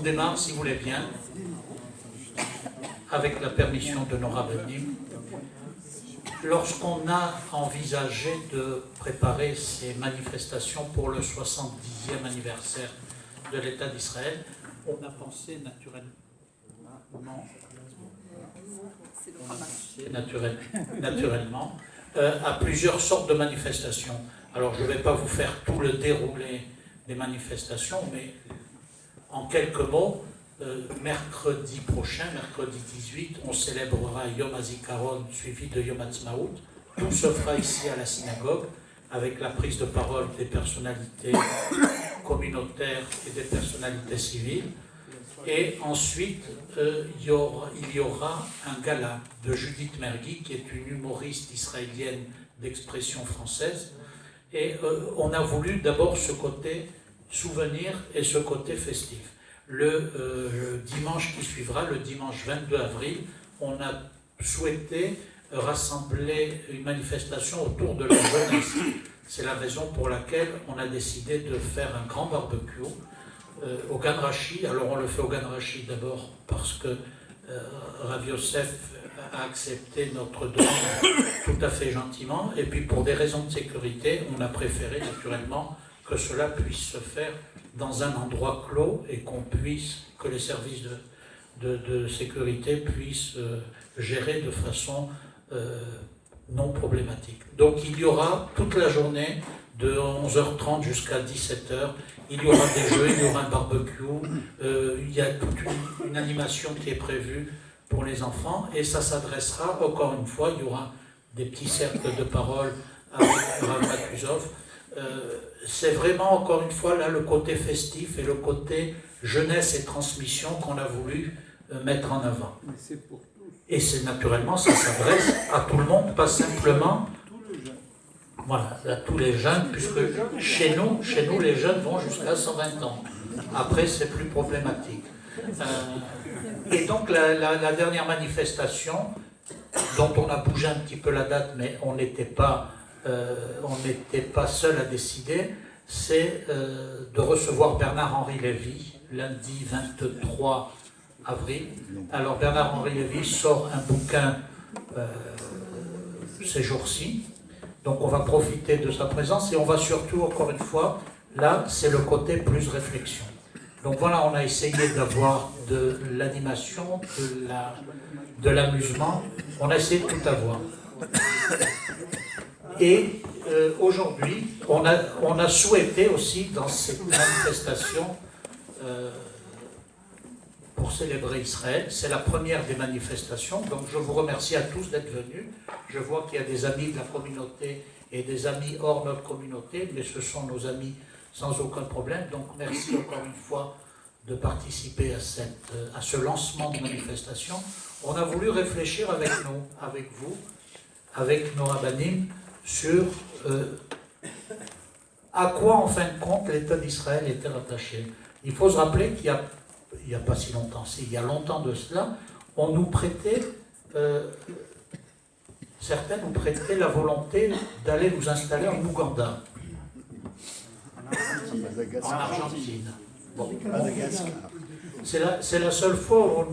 démarre, si vous voulez bien, avec la permission de nos rabbinim. Lorsqu'on a envisagé de préparer ces manifestations pour le 70e anniversaire de l'État d'Israël, on a pensé naturellement à plusieurs sortes de manifestations. Alors je ne vais pas vous faire tout le déroulé des manifestations, mais en quelques mots, mercredi prochain, mercredi 18, on célébrera Yom HaZikaron suivi de Yom Ha'atzmaut. Tout se fera ici à la synagogue avec la prise de parole des personnalités communautaires et des personnalités civiles. Et ensuite, il y aura un gala de Judith Mergui, qui est une humoriste israélienne d'expression française. Et on a voulu d'abord ce côté souvenir et ce côté festif. Le dimanche qui suivra, le dimanche 22 avril, on a souhaité rassembler une manifestation autour de la jeunesse. C'est la raison pour laquelle on a décidé de faire un grand barbecue au Gan Rashi. Alors on le fait au Gan Rashi d'abord parce que Rav Yosef a accepté notre demande tout à fait gentiment, et puis pour des raisons de sécurité, on a préféré naturellement que cela puisse se faire dans un endroit clos et que les services de sécurité puissent gérer de façon non problématique. Donc il y aura toute la journée de 11h30 jusqu'à 17h, il y aura des jeux, il y aura un barbecue, il y a toute une animation qui est prévue pour les enfants, et ça s'adressera, encore une fois, il y aura des petits cercles de parole avec Rav Matuzov. C'est vraiment, encore une fois, là, le côté festif et le côté jeunesse et transmission qu'on a voulu mettre en avant. Et c'est naturellement, ça s'adresse à tout le monde, pas simplement voilà, à tous les jeunes, puisque chez nous, les jeunes vont jusqu'à 120 ans. Après, c'est plus problématique. Et donc, la dernière manifestation, dont on a bougé un petit peu la date, mais on n'était pas seul à décider, c'est de recevoir Bernard-Henri Lévy, lundi 23 avril. Alors, Bernard-Henri Lévy sort un bouquin ces jours-ci. Donc on va profiter de sa présence et on va surtout, encore une fois, là, c'est le côté plus réflexion. Donc voilà, on a essayé d'avoir de l'animation, de l'amusement, on a essayé de tout avoir. Et aujourd'hui, on a souhaité aussi, dans cette manifestation, pour célébrer Israël, c'est la première des manifestations, donc je vous remercie à tous d'être venus. Je vois qu'il y a des amis de la communauté et des amis hors notre communauté, mais ce sont nos amis sans aucun problème, donc merci encore une fois de participer à ce lancement de manifestation. On a voulu réfléchir avec nous, avec vous, avec nos rabbinim, sur à quoi en fin de compte l'État d'Israël était rattaché. Il faut se rappeler qu'il n'y a pas si longtemps, il y a longtemps de cela, on nous prêtait, certains nous prêtaient la volonté d'aller nous installer en Ouganda, en Argentine. Bon. C'est la seule fois où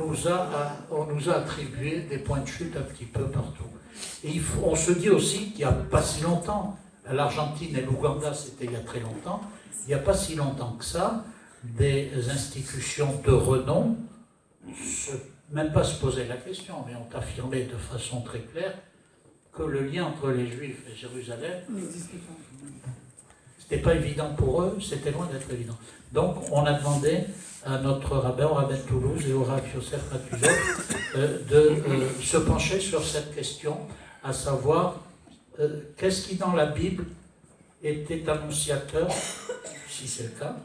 on nous a attribué des points de chute un petit peu partout. Et on se dit aussi qu'il n'y a pas si longtemps, l'Argentine et l'Ouganda c'était il y a très longtemps, il n'y a pas si longtemps que ça, des institutions de renom, même pas se poser la question, mais ont affirmé de façon très claire que le lien entre les Juifs et Jérusalem, c'était pas évident pour eux, c'était loin d'être évident. Donc on a demandé à notre rabbin, au rabbin de Toulouse et au Rav Yosef Matuzov de se pencher sur cette question, à savoir qu'est-ce qui dans la Bible était annonciateur, si c'est le cas,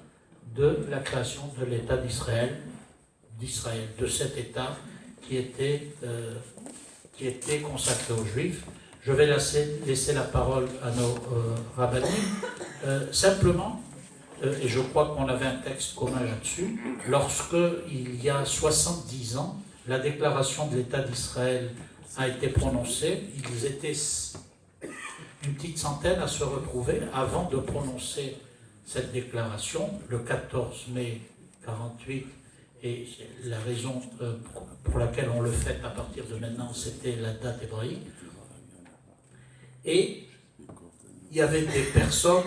de la création de l'État d'Israël, de cet État qui était consacré aux Juifs. Je vais laisser la parole à nos rabbinim. Simplement, et je crois qu'on avait un texte commun là-dessus, lorsque, il y a 70 ans, la déclaration de l'État d'Israël a été prononcée, ils étaient une petite centaine à se retrouver avant de prononcer cette déclaration, le 14 mai 48 et la raison pour laquelle on le fait à partir de maintenant, c'était la date hébraïque. Et il y avait des personnes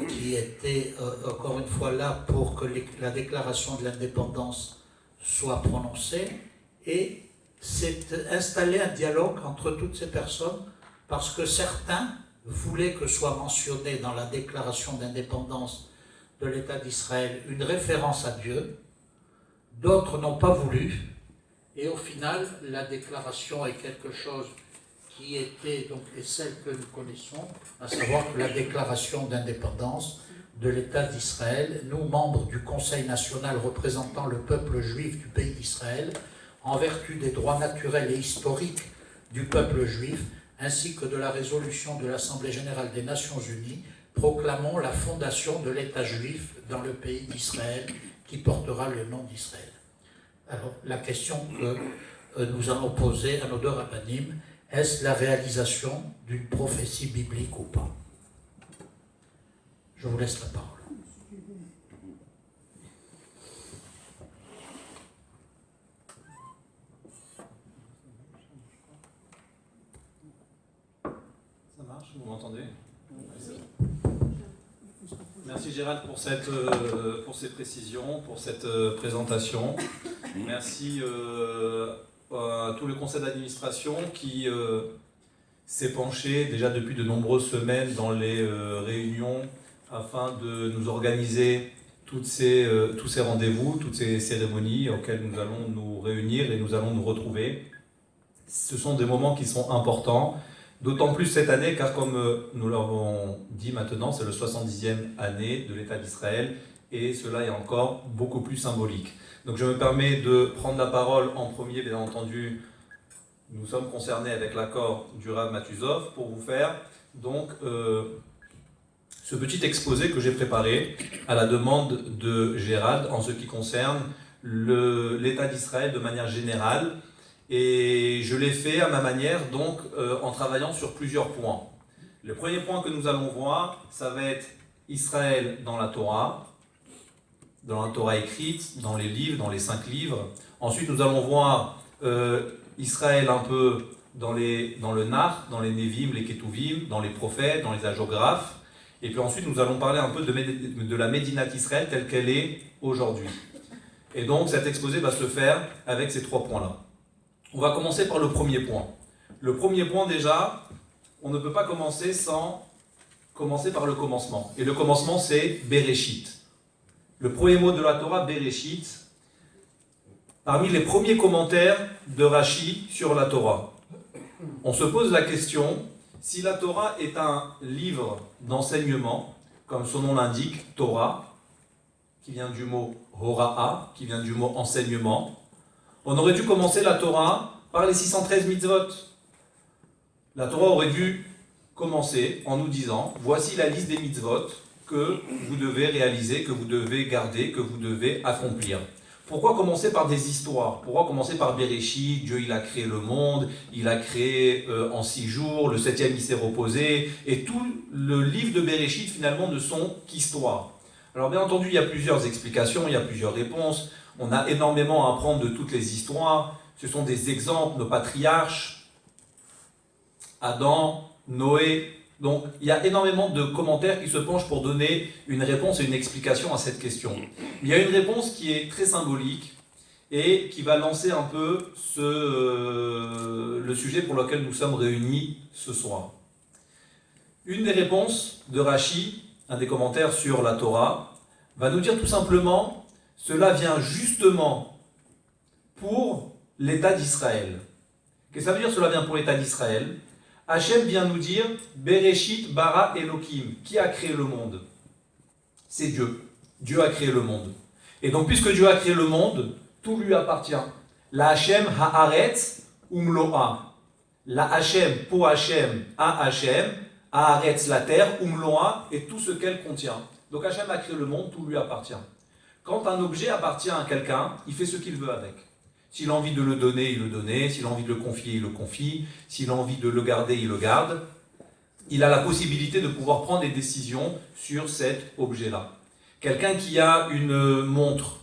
qui étaient encore une fois là pour que la déclaration de l'indépendance soit prononcée, et s'est installé un dialogue entre toutes ces personnes parce que certains voulaient que soit mentionné dans la déclaration d'indépendance de l'État d'Israël une référence à Dieu, d'autres n'ont pas voulu, et au final la déclaration est quelque chose qui était donc celle que nous connaissons, à savoir que la déclaration d'indépendance de l'État d'Israël, nous, membres du Conseil national représentant le peuple juif du pays d'Israël, en vertu des droits naturels et historiques du peuple juif, ainsi que de la résolution de l'Assemblée générale des Nations unies, proclamons la fondation de l'État juif dans le pays d'Israël, qui portera le nom d'Israël. Alors, la question que nous allons poser à nos deux rabbinim, est-ce la réalisation d'une prophétie biblique ou pas? Je vous laisse la parole. Ça marche, vous m'entendez? Merci Gérald pour ces précisions, pour cette présentation. Merci à tout le conseil d'administration qui s'est penché déjà depuis de nombreuses semaines dans les réunions afin de nous organiser tous ces rendez-vous, toutes ces cérémonies auxquelles nous allons nous réunir et nous allons nous retrouver. Ce sont des moments qui sont importants, d'autant plus cette année car comme nous l'avons dit maintenant, c'est le 70e année de l'État d'Israël et cela est encore beaucoup plus symbolique. Donc je me permets de prendre la parole en premier, bien entendu, nous sommes concernés avec l'accord du Rav Matuzov pour vous faire donc ce petit exposé que j'ai préparé à la demande de Gérald en ce qui concerne l'État d'Israël de manière générale. Et je l'ai fait à ma manière, donc en travaillant sur plusieurs points. Le premier point que nous allons voir, ça va être Israël dans la Torah écrite, dans les livres, dans les 5 livres. Ensuite, nous allons voir Israël un peu dans le Nar, dans les Nevim, les Ketuvim, dans les prophètes, dans les hagiographes. Et puis ensuite, nous allons parler un peu de la Médinat Israël telle qu'elle est aujourd'hui. Et donc, cet exposé va se faire avec ces 3 points-là. On va commencer par le premier point. Le premier point, déjà, on ne peut pas commencer sans commencer par le commencement. Et le commencement, c'est Bereshit. Le premier mot de la Torah, Bereshit, parmi les premiers commentaires de Rashi sur la Torah. On se pose la question, si la Torah est un livre d'enseignement, comme son nom l'indique, Torah, qui vient du mot Hora'a, qui vient du mot enseignement, on aurait dû commencer la Torah par les 613 mitzvot. La Torah aurait dû commencer en nous disant, voici la liste des mitzvot que vous devez réaliser, que vous devez garder, que vous devez accomplir. Pourquoi commencer par des histoires? Pourquoi commencer par Bereshit? Dieu, il a créé le monde, il a créé en 6 jours, le 7e il s'est reposé, et tout le livre de Bereshit finalement ne sont qu'histoires. Alors bien entendu, il y a plusieurs explications, il y a plusieurs réponses, on a énormément à apprendre de toutes les histoires, ce sont des exemples, nos patriarches, Adam, Noé. Donc, il y a énormément de commentaires qui se penchent pour donner une réponse et une explication à cette question. Il y a une réponse qui est très symbolique et qui va lancer un peu le sujet pour lequel nous sommes réunis ce soir. Une des réponses de Rashi, un des commentaires sur la Torah, va nous dire tout simplement, cela vient justement pour l'État d'Israël. Qu'est-ce que ça veut dire cela vient pour l'État d'Israël? Hachem vient nous dire Bereshit bara Elohim. Qui a créé le monde? C'est Dieu. Dieu a créé le monde. Et donc, puisque Dieu a créé le monde, tout lui appartient. La Hachem haaretz umloa. La Hachem pour Hachem à Hachem, haaretz la terre, umloa et tout ce qu'elle contient. Donc Hachem a créé le monde, tout lui appartient. Quand un objet appartient à quelqu'un, il fait ce qu'il veut avec. S'il a envie de le donner, il le donne. S'il a envie de le confier, il le confie. S'il a envie de le garder, il le garde. Il a la possibilité de pouvoir prendre des décisions sur cet objet-là. Quelqu'un qui a une montre,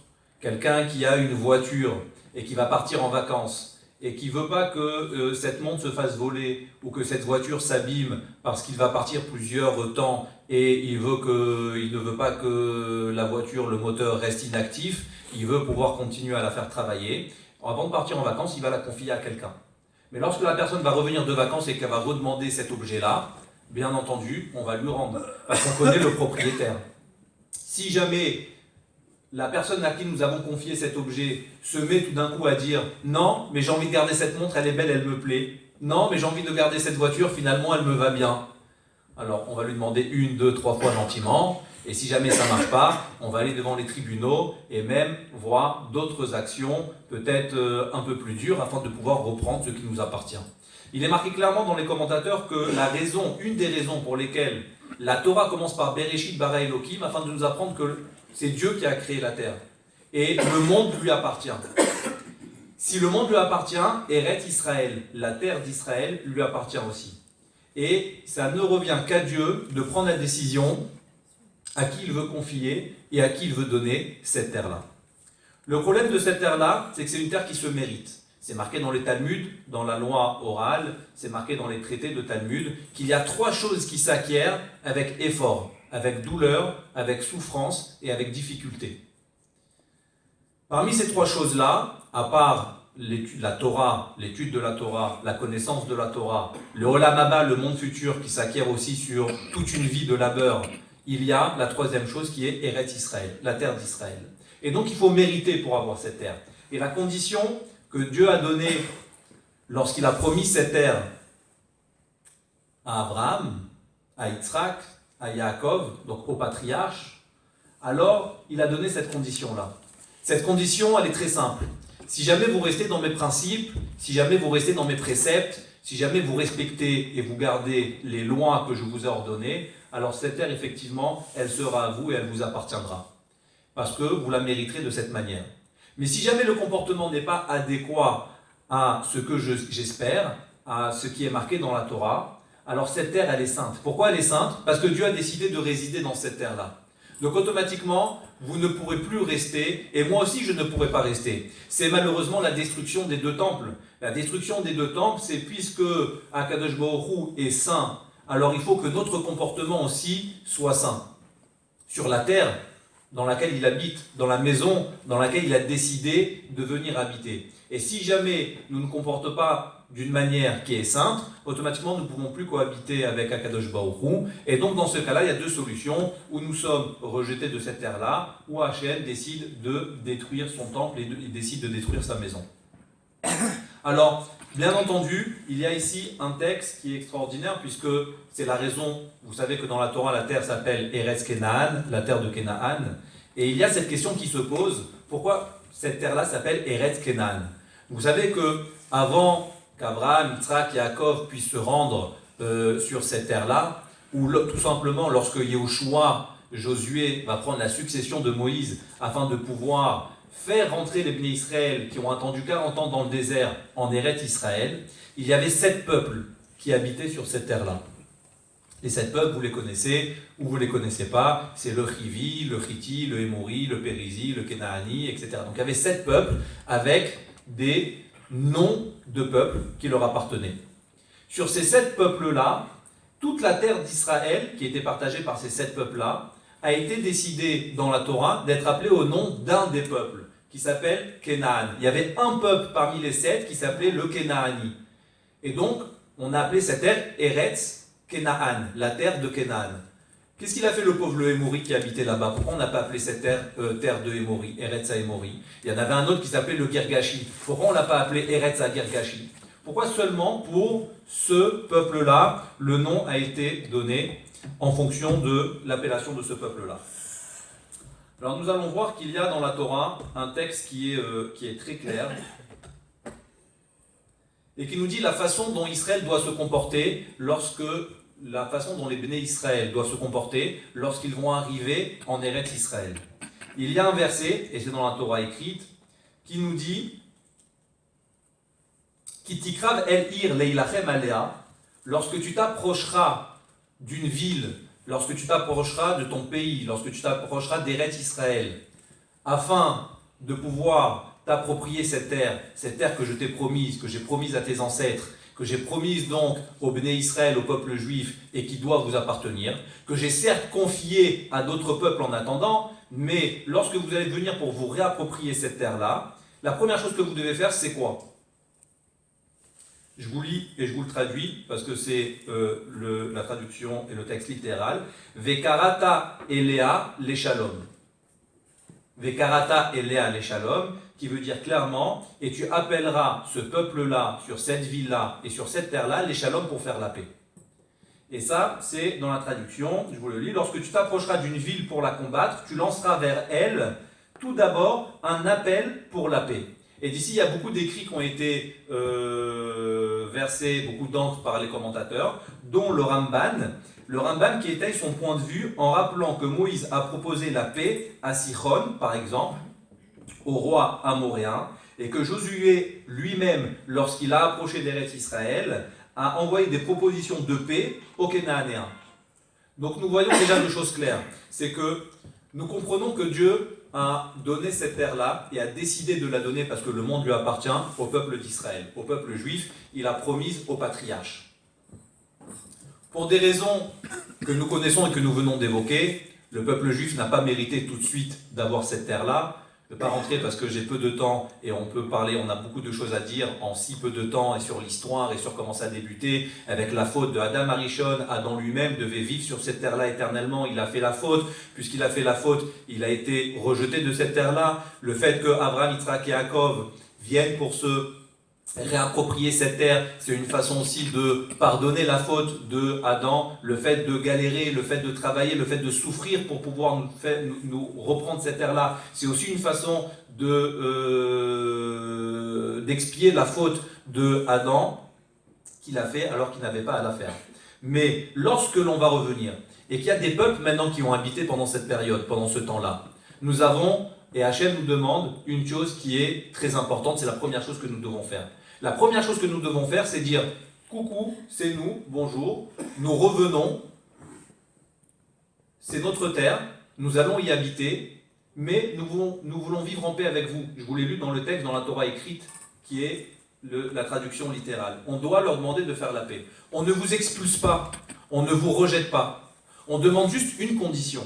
quelqu'un qui a une voiture et qui va partir en vacances et qui ne veut pas que cette montre se fasse voler ou que cette voiture s'abîme parce qu'il va partir plusieurs temps et il ne veut pas que la voiture, le moteur reste inactif, il veut pouvoir continuer à la faire travailler. Avant de partir en vacances, il va la confier à quelqu'un. Mais lorsque la personne va revenir de vacances et qu'elle va redemander cet objet-là, bien entendu, on va lui rendre, parce qu'on connaît le propriétaire. Si jamais la personne à qui nous avons confié cet objet se met tout d'un coup à dire « Non, mais j'ai envie de garder cette montre, elle est belle, elle me plaît. Non, mais j'ai envie de garder cette voiture, finalement, elle me va bien. » Alors, on va lui demander 1, 2, 3 fois gentiment. Et si jamais ça ne marche pas, on va aller devant les tribunaux et même voir d'autres actions, peut-être un peu plus dures, afin de pouvoir reprendre ce qui nous appartient. Il est marqué clairement dans les commentateurs que une des raisons pour lesquelles la Torah commence par Bereshit bara Elohim, afin de nous apprendre que c'est Dieu qui a créé la terre. Et le monde lui appartient. Si le monde lui appartient, Eretz Israël, la terre d'Israël, lui appartient aussi. Et ça ne revient qu'à Dieu de prendre la décision à qui il veut confier et à qui il veut donner cette terre-là. Le problème de cette terre-là, c'est que c'est une terre qui se mérite. C'est marqué dans les Talmuds, dans la loi orale, c'est marqué dans les traités de Talmud, qu'il y a 3 choses qui s'acquièrent avec effort, avec douleur, avec souffrance et avec difficulté. Parmi ces 3 choses-là, à part l'étude de la Torah, la connaissance de la Torah, le Olam Haba, le monde futur qui s'acquiert aussi sur toute une vie de labeur, il y a la 3e chose qui est Eretz Israël, la terre d'Israël. Et donc il faut mériter pour avoir cette terre. Et la condition que Dieu a donnée lorsqu'il a promis cette terre à Abraham, à Yitzhak, à Yaakov, donc au patriarche, alors il a donné cette condition-là. Cette condition, elle est très simple. Si jamais vous restez dans mes principes, si jamais vous restez dans mes préceptes, si jamais vous respectez et vous gardez les lois que je vous ai ordonnées, alors cette terre, effectivement, elle sera à vous et elle vous appartiendra. Parce que vous la mériterez de cette manière. Mais si jamais le comportement n'est pas adéquat à ce que j'espère, à ce qui est marqué dans la Torah, alors cette terre, elle est sainte. Pourquoi elle est sainte? Parce que Dieu a décidé de résider dans cette terre-là. Donc automatiquement, vous ne pourrez plus rester, et moi aussi je ne pourrai pas rester. C'est malheureusement la destruction des 2 temples. La destruction des 2 temples, c'est puisque Akadosh Baruch Hu est saint, alors il faut que notre comportement aussi soit saint. Sur la terre dans laquelle il habite, dans la maison dans laquelle il a décidé de venir habiter. Et si jamais nous ne comportons pas d'une manière qui est sainte, automatiquement nous ne pouvons plus cohabiter avec Akadosh Baruch Hu. Et donc dans ce cas-là, il y a 2 solutions, où nous sommes rejetés de cette terre-là, ou Hachem décide de détruire son temple et décide de détruire sa maison. Alors, bien entendu, il y a ici un texte qui est extraordinaire, puisque c'est la raison, vous savez que dans la Torah, la terre s'appelle Eretz Kenaan, la terre de Kenaan, et il y a cette question qui se pose, pourquoi cette terre-là s'appelle Eretz Kenaan? Vous savez que avant qu'Abraham, Yitzhak et Yaakov puissent se rendre sur cette terre-là, ou tout simplement lorsque Yehoshua, Josué, va prendre la succession de Moïse afin de pouvoir faire rentrer les Bnei Israël qui ont attendu 40 ans dans le désert en Eretz Israël, il y avait 7 peuples qui habitaient sur cette terre-là. Les 7 peuples, vous les connaissez ou vous ne les connaissez pas, c'est le Hivi, le Hiti, le Émori, le Périzi, le Kénaani, etc. Donc il y avait 7 peuples avec des noms de peuples qui leur appartenaient. Sur ces 7 peuples-là, toute la terre d'Israël, qui était partagée par ces 7 peuples-là, a été décidée dans la Torah d'être appelée au nom d'un des peuples, qui s'appelle Kenaan. Il y avait un peuple parmi les 7 qui s'appelait le Kenaani. Et donc, on a appelé cette terre Eretz Kenaan, la terre de Kenaan. Qu'est-ce qu'il a fait le pauvre Émori qui habitait là-bas? Pourquoi on n'a pas appelé cette terre terre de Émori, Eretz Émori? Il y en avait un autre qui s'appelait le Girgashi. Pourquoi on ne l'a pas appelé Eretz Girgashi? Pourquoi seulement pour ce peuple-là, le nom a été donné en fonction de l'appellation de ce peuple-là? Alors nous allons voir qu'il y a dans la Torah un texte qui est très clair et qui nous dit la façon dont Israël doit se comporter la façon dont les Bnei Israël doivent se comporter lorsqu'ils vont arriver en Eretz Israël. Il y a un verset, et c'est dans la Torah écrite, qui nous dit Kitikrav el ir leilachem alea, lorsque tu t'approcheras d'une ville, lorsque tu t'approcheras de ton pays, lorsque tu t'approcheras d'Eretz Israël, afin de pouvoir t'approprier cette terre que je t'ai promise, que j'ai promise à tes ancêtres, que j'ai promise donc au Béné Israël, au peuple juif, et qui doit vous appartenir, que j'ai certes confié à d'autres peuples en attendant, mais lorsque vous allez venir pour vous réapproprier cette terre-là, la première chose que vous devez faire, c'est quoi? Je vous lis et je vous le traduis, parce que c'est la traduction et le texte littéral. Vekarata elea le shalom. Vekarata elea le shalom, qui veut dire clairement, et tu appelleras ce peuple-là, sur cette ville-là et sur cette terre-là, les shalom pour faire la paix. Et ça, c'est dans la traduction, je vous le lis. Lorsque tu t'approcheras d'une ville pour la combattre, tu lanceras vers elle, tout d'abord, un appel pour la paix. Et d'ici, il y a beaucoup d'écrits qui ont été versés, beaucoup d'encre par les commentateurs, dont le Ramban. Le Ramban qui étaye son point de vue en rappelant que Moïse a proposé la paix à Sichon, par exemple, au roi amoréen, et que Josué lui-même, lorsqu'il a approché d'Eretz Israël, a envoyé des propositions de paix aux Cananéens. Donc nous voyons déjà deux choses claires. C'est que nous comprenons que Dieu a donné cette terre-là et a décidé de la donner parce que le monde lui appartient au peuple d'Israël, au peuple juif. Il a promis aux patriarches. Pour des raisons que nous connaissons et que nous venons d'évoquer, le peuple juif n'a pas mérité tout de suite d'avoir cette terre-là. Je ne vais pas rentrer parce que j'ai peu de temps et on peut parler, on a beaucoup de choses à dire en si peu de temps et sur l'histoire et sur comment ça a débuté avec la faute de Adam Arishon. Adam lui-même devait vivre sur cette terre-là éternellement, il a fait la faute, puisqu'il a fait la faute, il a été rejeté de cette terre-là. Le fait que Abraham, Yitzhak et Yaakov viennent pour se réapproprier cette terre, c'est une façon aussi de pardonner la faute de Adam, le fait de galérer, le fait de travailler, le fait de souffrir pour pouvoir nous reprendre cette terre-là, c'est aussi une façon d'expier la faute de Adam qu'il a fait alors qu'il n'avait pas à la faire. Mais lorsque l'on va revenir, et qu'il y a des peuples maintenant qui ont habité pendant cette période, pendant ce temps-là, nous avons, et Hachem nous demande une chose qui est très importante, c'est la première chose que nous devons faire. La première chose que nous devons faire, c'est dire « Coucou, c'est nous, bonjour, nous revenons, c'est notre terre, nous allons y habiter, mais nous voulons vivre en paix avec vous. » Je vous l'ai lu dans le texte, dans la Torah écrite, qui est la traduction littérale. On doit leur demander de faire la paix. On ne vous expulse pas, on ne vous rejette pas. On demande juste une condition.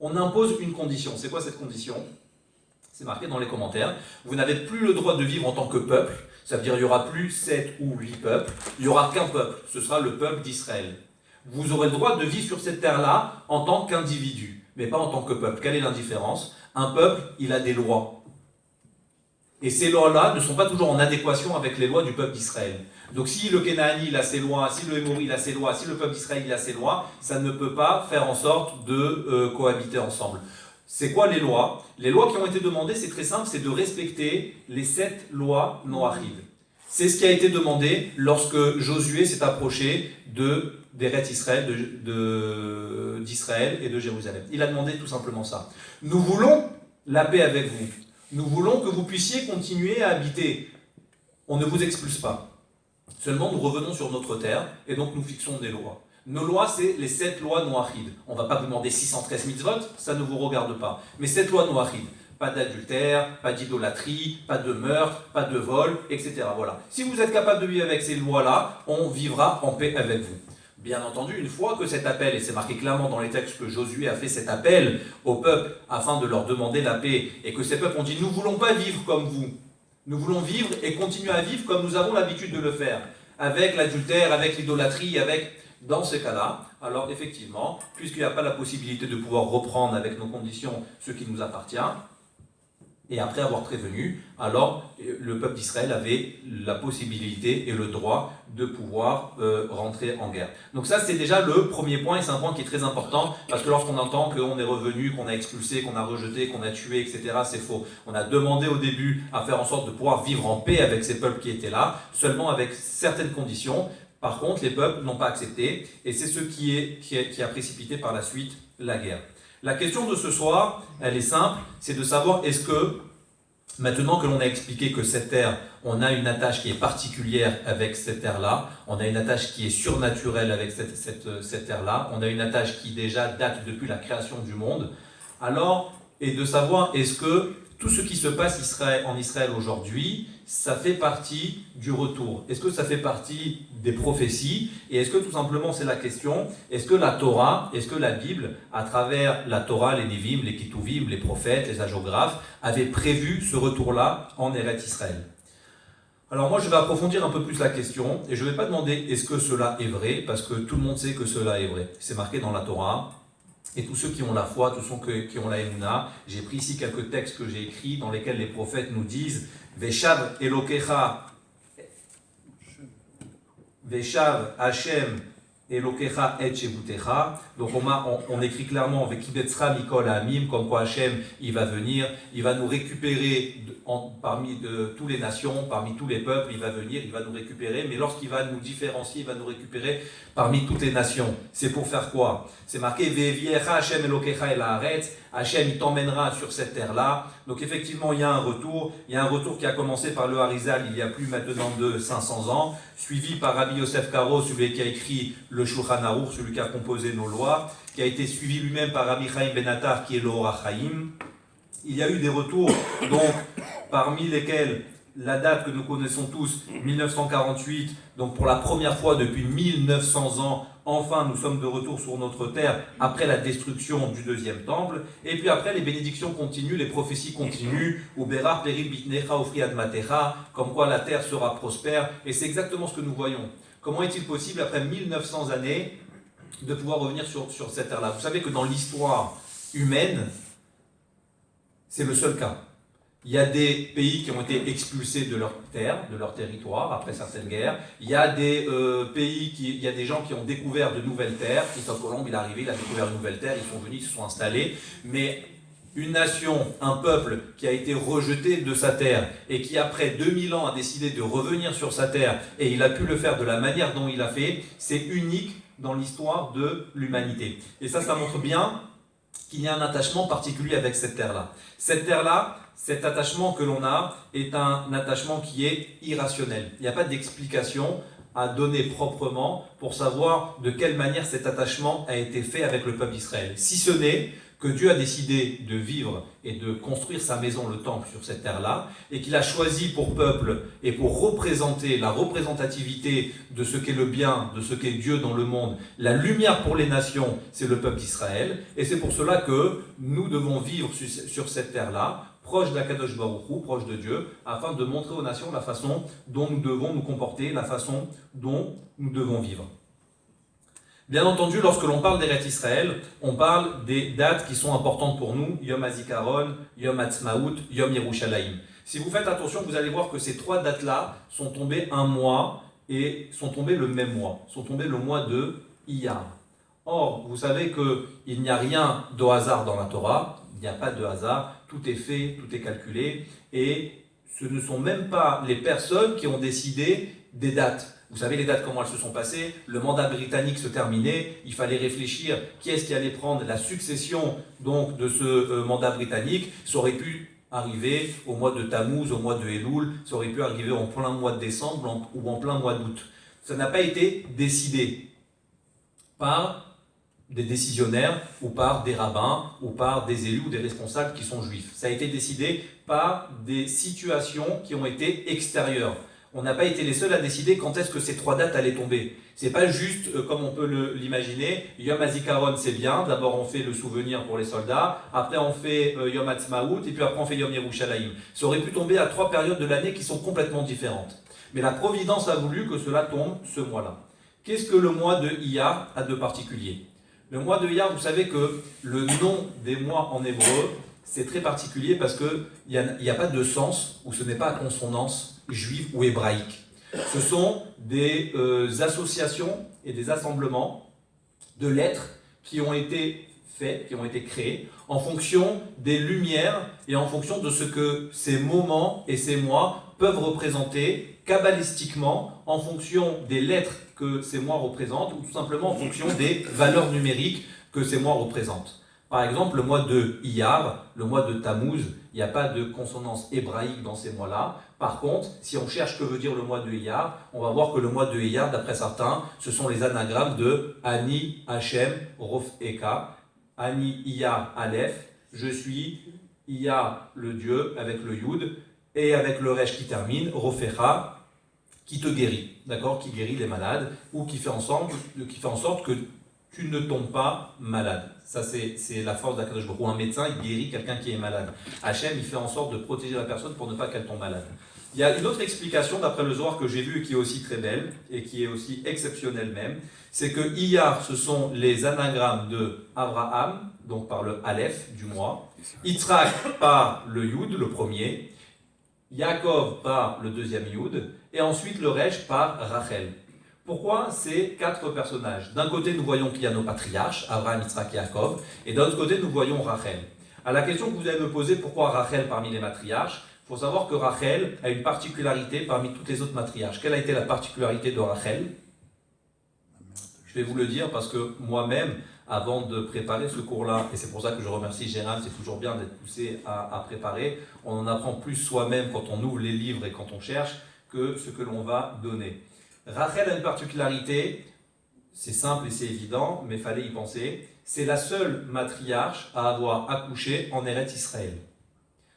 On impose une condition. C'est quoi cette condition? C'est marqué dans les commentaires. Vous n'avez plus le droit de vivre en tant que peuple. Ça veut dire qu'il n'y aura plus 7 ou 8 peuples. Il n'y aura qu'un peuple. Ce sera le peuple d'Israël. Vous aurez le droit de vivre sur cette terre-là en tant qu'individu, mais pas en tant que peuple. Quelle est l'indifférence? Un peuple, il a des lois. Et ces lois-là ne sont pas toujours en adéquation avec les lois du peuple d'Israël. Donc si le Kénaani il a ses lois, si le Hémori il a ses lois, si le peuple d'Israël il a ses lois, ça ne peut pas faire en sorte de cohabiter ensemble. C'est quoi les lois? Les lois qui ont été demandées, c'est très simple, c'est de respecter les 7 lois noachides. C'est ce qui a été demandé lorsque Josué s'est approché d'Eretz Israël, d'Israël et de Jérusalem. Il a demandé tout simplement ça. Nous voulons la paix avec vous. Nous voulons que vous puissiez continuer à habiter. On ne vous expulse pas. Seulement, nous revenons sur notre terre et donc nous fixons des lois. Nos lois, c'est les 7 lois noachides. On ne va pas vous demander 613 mitzvot, ça ne vous regarde pas. Mais 7 lois noachides. Pas d'adultère, pas d'idolâtrie, pas de meurtre, pas de vol, etc. Voilà. Si vous êtes capable de vivre avec ces lois-là, on vivra en paix avec vous. Bien entendu, une fois que cet appel, et c'est marqué clairement dans les textes que Josué a fait cet appel au peuple afin de leur demander la paix, et que ces peuples ont dit « Nous ne voulons pas vivre comme vous, nous voulons vivre et continuer à vivre comme nous avons l'habitude de le faire, avec l'adultère, avec l'idolâtrie, avec... » Dans ces cas-là, alors effectivement, puisqu'il n'y a pas la possibilité de pouvoir reprendre avec nos conditions ce qui nous appartient, et après avoir prévenu, alors le peuple d'Israël avait la possibilité et le droit de pouvoir rentrer en guerre. Donc ça, c'est déjà le premier point, et c'est un point qui est très important, parce que lorsqu'on entend qu'on est revenu, qu'on a expulsé, qu'on a rejeté, qu'on a tué, etc., c'est faux. On a demandé au début à faire en sorte de pouvoir vivre en paix avec ces peuples qui étaient là, seulement avec certaines conditions. Par contre, les peuples n'ont pas accepté, et c'est ce qui a précipité par la suite la guerre. La question de ce soir, elle est simple, c'est de savoir est-ce que, maintenant que l'on a expliqué que cette terre, on a une attache qui est particulière avec cette terre-là, on a une attache qui est surnaturelle avec cette terre-là, on a une attache qui déjà date depuis la création du monde, alors, et de savoir est-ce que tout ce qui se passe en Israël aujourd'hui, ça fait partie du retour? Est-ce que ça fait partie des prophéties? Et est-ce que tout simplement c'est la question, est-ce que la Torah, est-ce que la Bible, à travers la Torah, les Névim, les Ketuvim, les prophètes, les hagiographes, avait prévu ce retour-là en Eretz Israël? Alors moi je vais approfondir un peu plus la question et je ne vais pas demander est-ce que cela est vrai, parce que tout le monde sait que cela est vrai. C'est marqué dans la Torah. Et tous ceux qui ont la foi, tous ceux qui ont la Emouna, j'ai pris ici quelques textes que j'ai écrits dans lesquels les prophètes nous disent Veshav Elokecha, Veshav Hashem Elokecha et Shebutecha. Donc on écrit clairement Vekibetzra Mikol Amim, comme quoi Hashem il va venir, il va nous récupérer parmi toutes les nations, parmi tous les peuples, il va venir, il va nous récupérer, mais lorsqu'il va nous différencier, il va nous récupérer parmi toutes les nations. C'est pour faire quoi? C'est marqué Ve'eviecha Hashem Elokecha el haaretz, Hashem il t'emmènera sur cette terre-là. Donc effectivement il y a un retour qui a commencé par le Harizal il y a plus maintenant de 500 ans, suivi par Rabbi Yosef Karo, celui qui a écrit le Shulchan Aruch, celui qui a composé nos lois, qui a été suivi lui-même par Rabbi Chaim Ben Attar qui est l'Or HaChaim. Il y a eu des retours, donc parmi lesquels la date que nous connaissons tous, 1948, donc pour la première fois depuis 1900 ans, enfin nous sommes de retour sur notre terre après la destruction du deuxième temple. Et puis après les bénédictions continuent, les prophéties continuent, ou Berar Perib Bitnecha Ofri Admatecha, comme quoi la terre sera prospère. Et c'est exactement ce que nous voyons. Comment est-il possible après 1900 années de pouvoir revenir sur cette terre-là? Vous savez que dans l'histoire humaine, c'est le seul cas. Il y a des pays qui ont été expulsés de leur terre, de leur territoire, après certaines guerres. Il y a des il y a des gens qui ont découvert de nouvelles terres. Christophe Colomb, il est arrivé, il a découvert une nouvelle terre, ils sont venus, ils se sont installés. Mais une nation, un peuple qui a été rejeté de sa terre et qui après 2000 ans a décidé de revenir sur sa terre et il a pu le faire de la manière dont il a fait, c'est unique dans l'histoire de l'humanité. Et ça montre bien qu'il y a un attachement particulier avec cette terre-là. Cette terre-là, cet attachement que l'on a est un attachement qui est irrationnel. Il n'y a pas d'explication à donner proprement pour savoir de quelle manière cet attachement a été fait avec le peuple d'Israël. Si ce n'est que Dieu a décidé de vivre et de construire sa maison, le temple, sur cette terre-là, et qu'il a choisi pour peuple et pour représenter la représentativité de ce qu'est le bien, de ce qu'est Dieu dans le monde, la lumière pour les nations, c'est le peuple d'Israël, et c'est pour cela que nous devons vivre sur cette terre-là, proche d'Akadosh Baruch Hu, proche de Dieu, afin de montrer aux nations la façon dont nous devons nous comporter, la façon dont nous devons vivre. Bien entendu, lorsque l'on parle d'Eretz Israël, on parle des dates qui sont importantes pour nous, Yom HaZikaron, Yom Ha'atzmaut, Yom Yerushalayim. Si vous faites attention, vous allez voir que ces trois dates-là sont tombées un mois et sont tombées le même mois, sont tombées le mois de Iyar. Or, vous savez qu'il n'y a rien de hasard dans la Torah, il n'y a pas de hasard, tout est fait, tout est calculé, et ce ne sont même pas les personnes qui ont décidé des dates. Vous savez les dates, comment elles se sont passées, le mandat britannique se terminait, il fallait réfléchir qui est-ce qui allait prendre la succession donc, de ce mandat britannique. Ça aurait pu arriver au mois de Tammuz, au mois de Elul, ça aurait pu arriver en plein mois de décembre ou en plein mois d'août. Ça n'a pas été décidé par des décisionnaires ou par des rabbins ou par des élus ou des responsables qui sont juifs. Ça a été décidé par des situations qui ont été extérieures. On n'a pas été les seuls à décider quand est-ce que ces trois dates allaient tomber. C'est pas juste comme on peut l'imaginer. Yom HaZikaron, c'est bien. D'abord, on fait le souvenir pour les soldats. Après, on fait Yom Ha'atzmaut. Et puis après, on fait Yom Yerushalayim. Ça aurait pu tomber à trois périodes de l'année qui sont complètement différentes. Mais la Providence a voulu que cela tombe ce mois-là. Qu'est-ce que le mois de Iyar a de particulier? Le mois de Iyar, vous savez que le nom des mois en hébreu, c'est très particulier parce qu'il n'y a pas de sens où ce n'est pas à consonance juive ou hébraïque. Ce sont des associations et des assemblements de lettres qui ont été faits, qui ont été créés en fonction des lumières et en fonction de ce que ces moments et ces mois peuvent représenter kabbalistiquement en fonction des lettres que ces mois représentent ou tout simplement en fonction des valeurs numériques que ces mois représentent. Par exemple, le mois de Iyar, le mois de Tammuz, il n'y a pas de consonance hébraïque dans ces mois-là. Par contre, si on cherche que veut dire le mois de Iyar, on va voir que le mois de Iyar, d'après certains, ce sont les anagrammes de Ani, Hashem, Rof, Eka, Ani, Iyar, Aleph, je suis, il y a le Dieu avec le Yud, et avec le Resh qui termine, Rofecha, qui te guérit, d'accord, qui guérit les malades, ou qui fait en sorte que tu ne tombes pas malade. Ça, c'est la force d'Akadosh Baruch Hu. Un médecin, il guérit quelqu'un qui est malade. Hachem, il fait en sorte de protéger la personne pour ne pas qu'elle tombe malade. Il y a une autre explication, d'après le Zohar, que j'ai vue, qui est aussi très belle, et qui est aussi exceptionnelle même, c'est que Iyar, ce sont les anagrammes de Abraham, donc par le Aleph du mois, Yitzhak par le Yud, le premier, Yaakov par le deuxième Yud, et ensuite le Resh par Rachel. Pourquoi ces 4 personnages? D'un côté, nous voyons qu'il y a nos patriarches, Abraham, Yitzhak et Yaakov, et d'un autre côté, nous voyons Rachel. À la question que vous allez me poser, pourquoi Rachel parmi les matriarches? Il faut savoir que Rachel a une particularité parmi toutes les autres matriarches. Quelle a été la particularité de Rachel? Je vais vous le dire parce que moi-même, avant de préparer ce cours-là, et c'est pour ça que je remercie Gérald, c'est toujours bien d'être poussé à préparer, on en apprend plus soi-même quand on ouvre les livres et quand on cherche que ce que l'on va donner. Rachel a une particularité, c'est simple et c'est évident, mais il fallait y penser, c'est la seule matriarche à avoir accouché en Eretz Israël.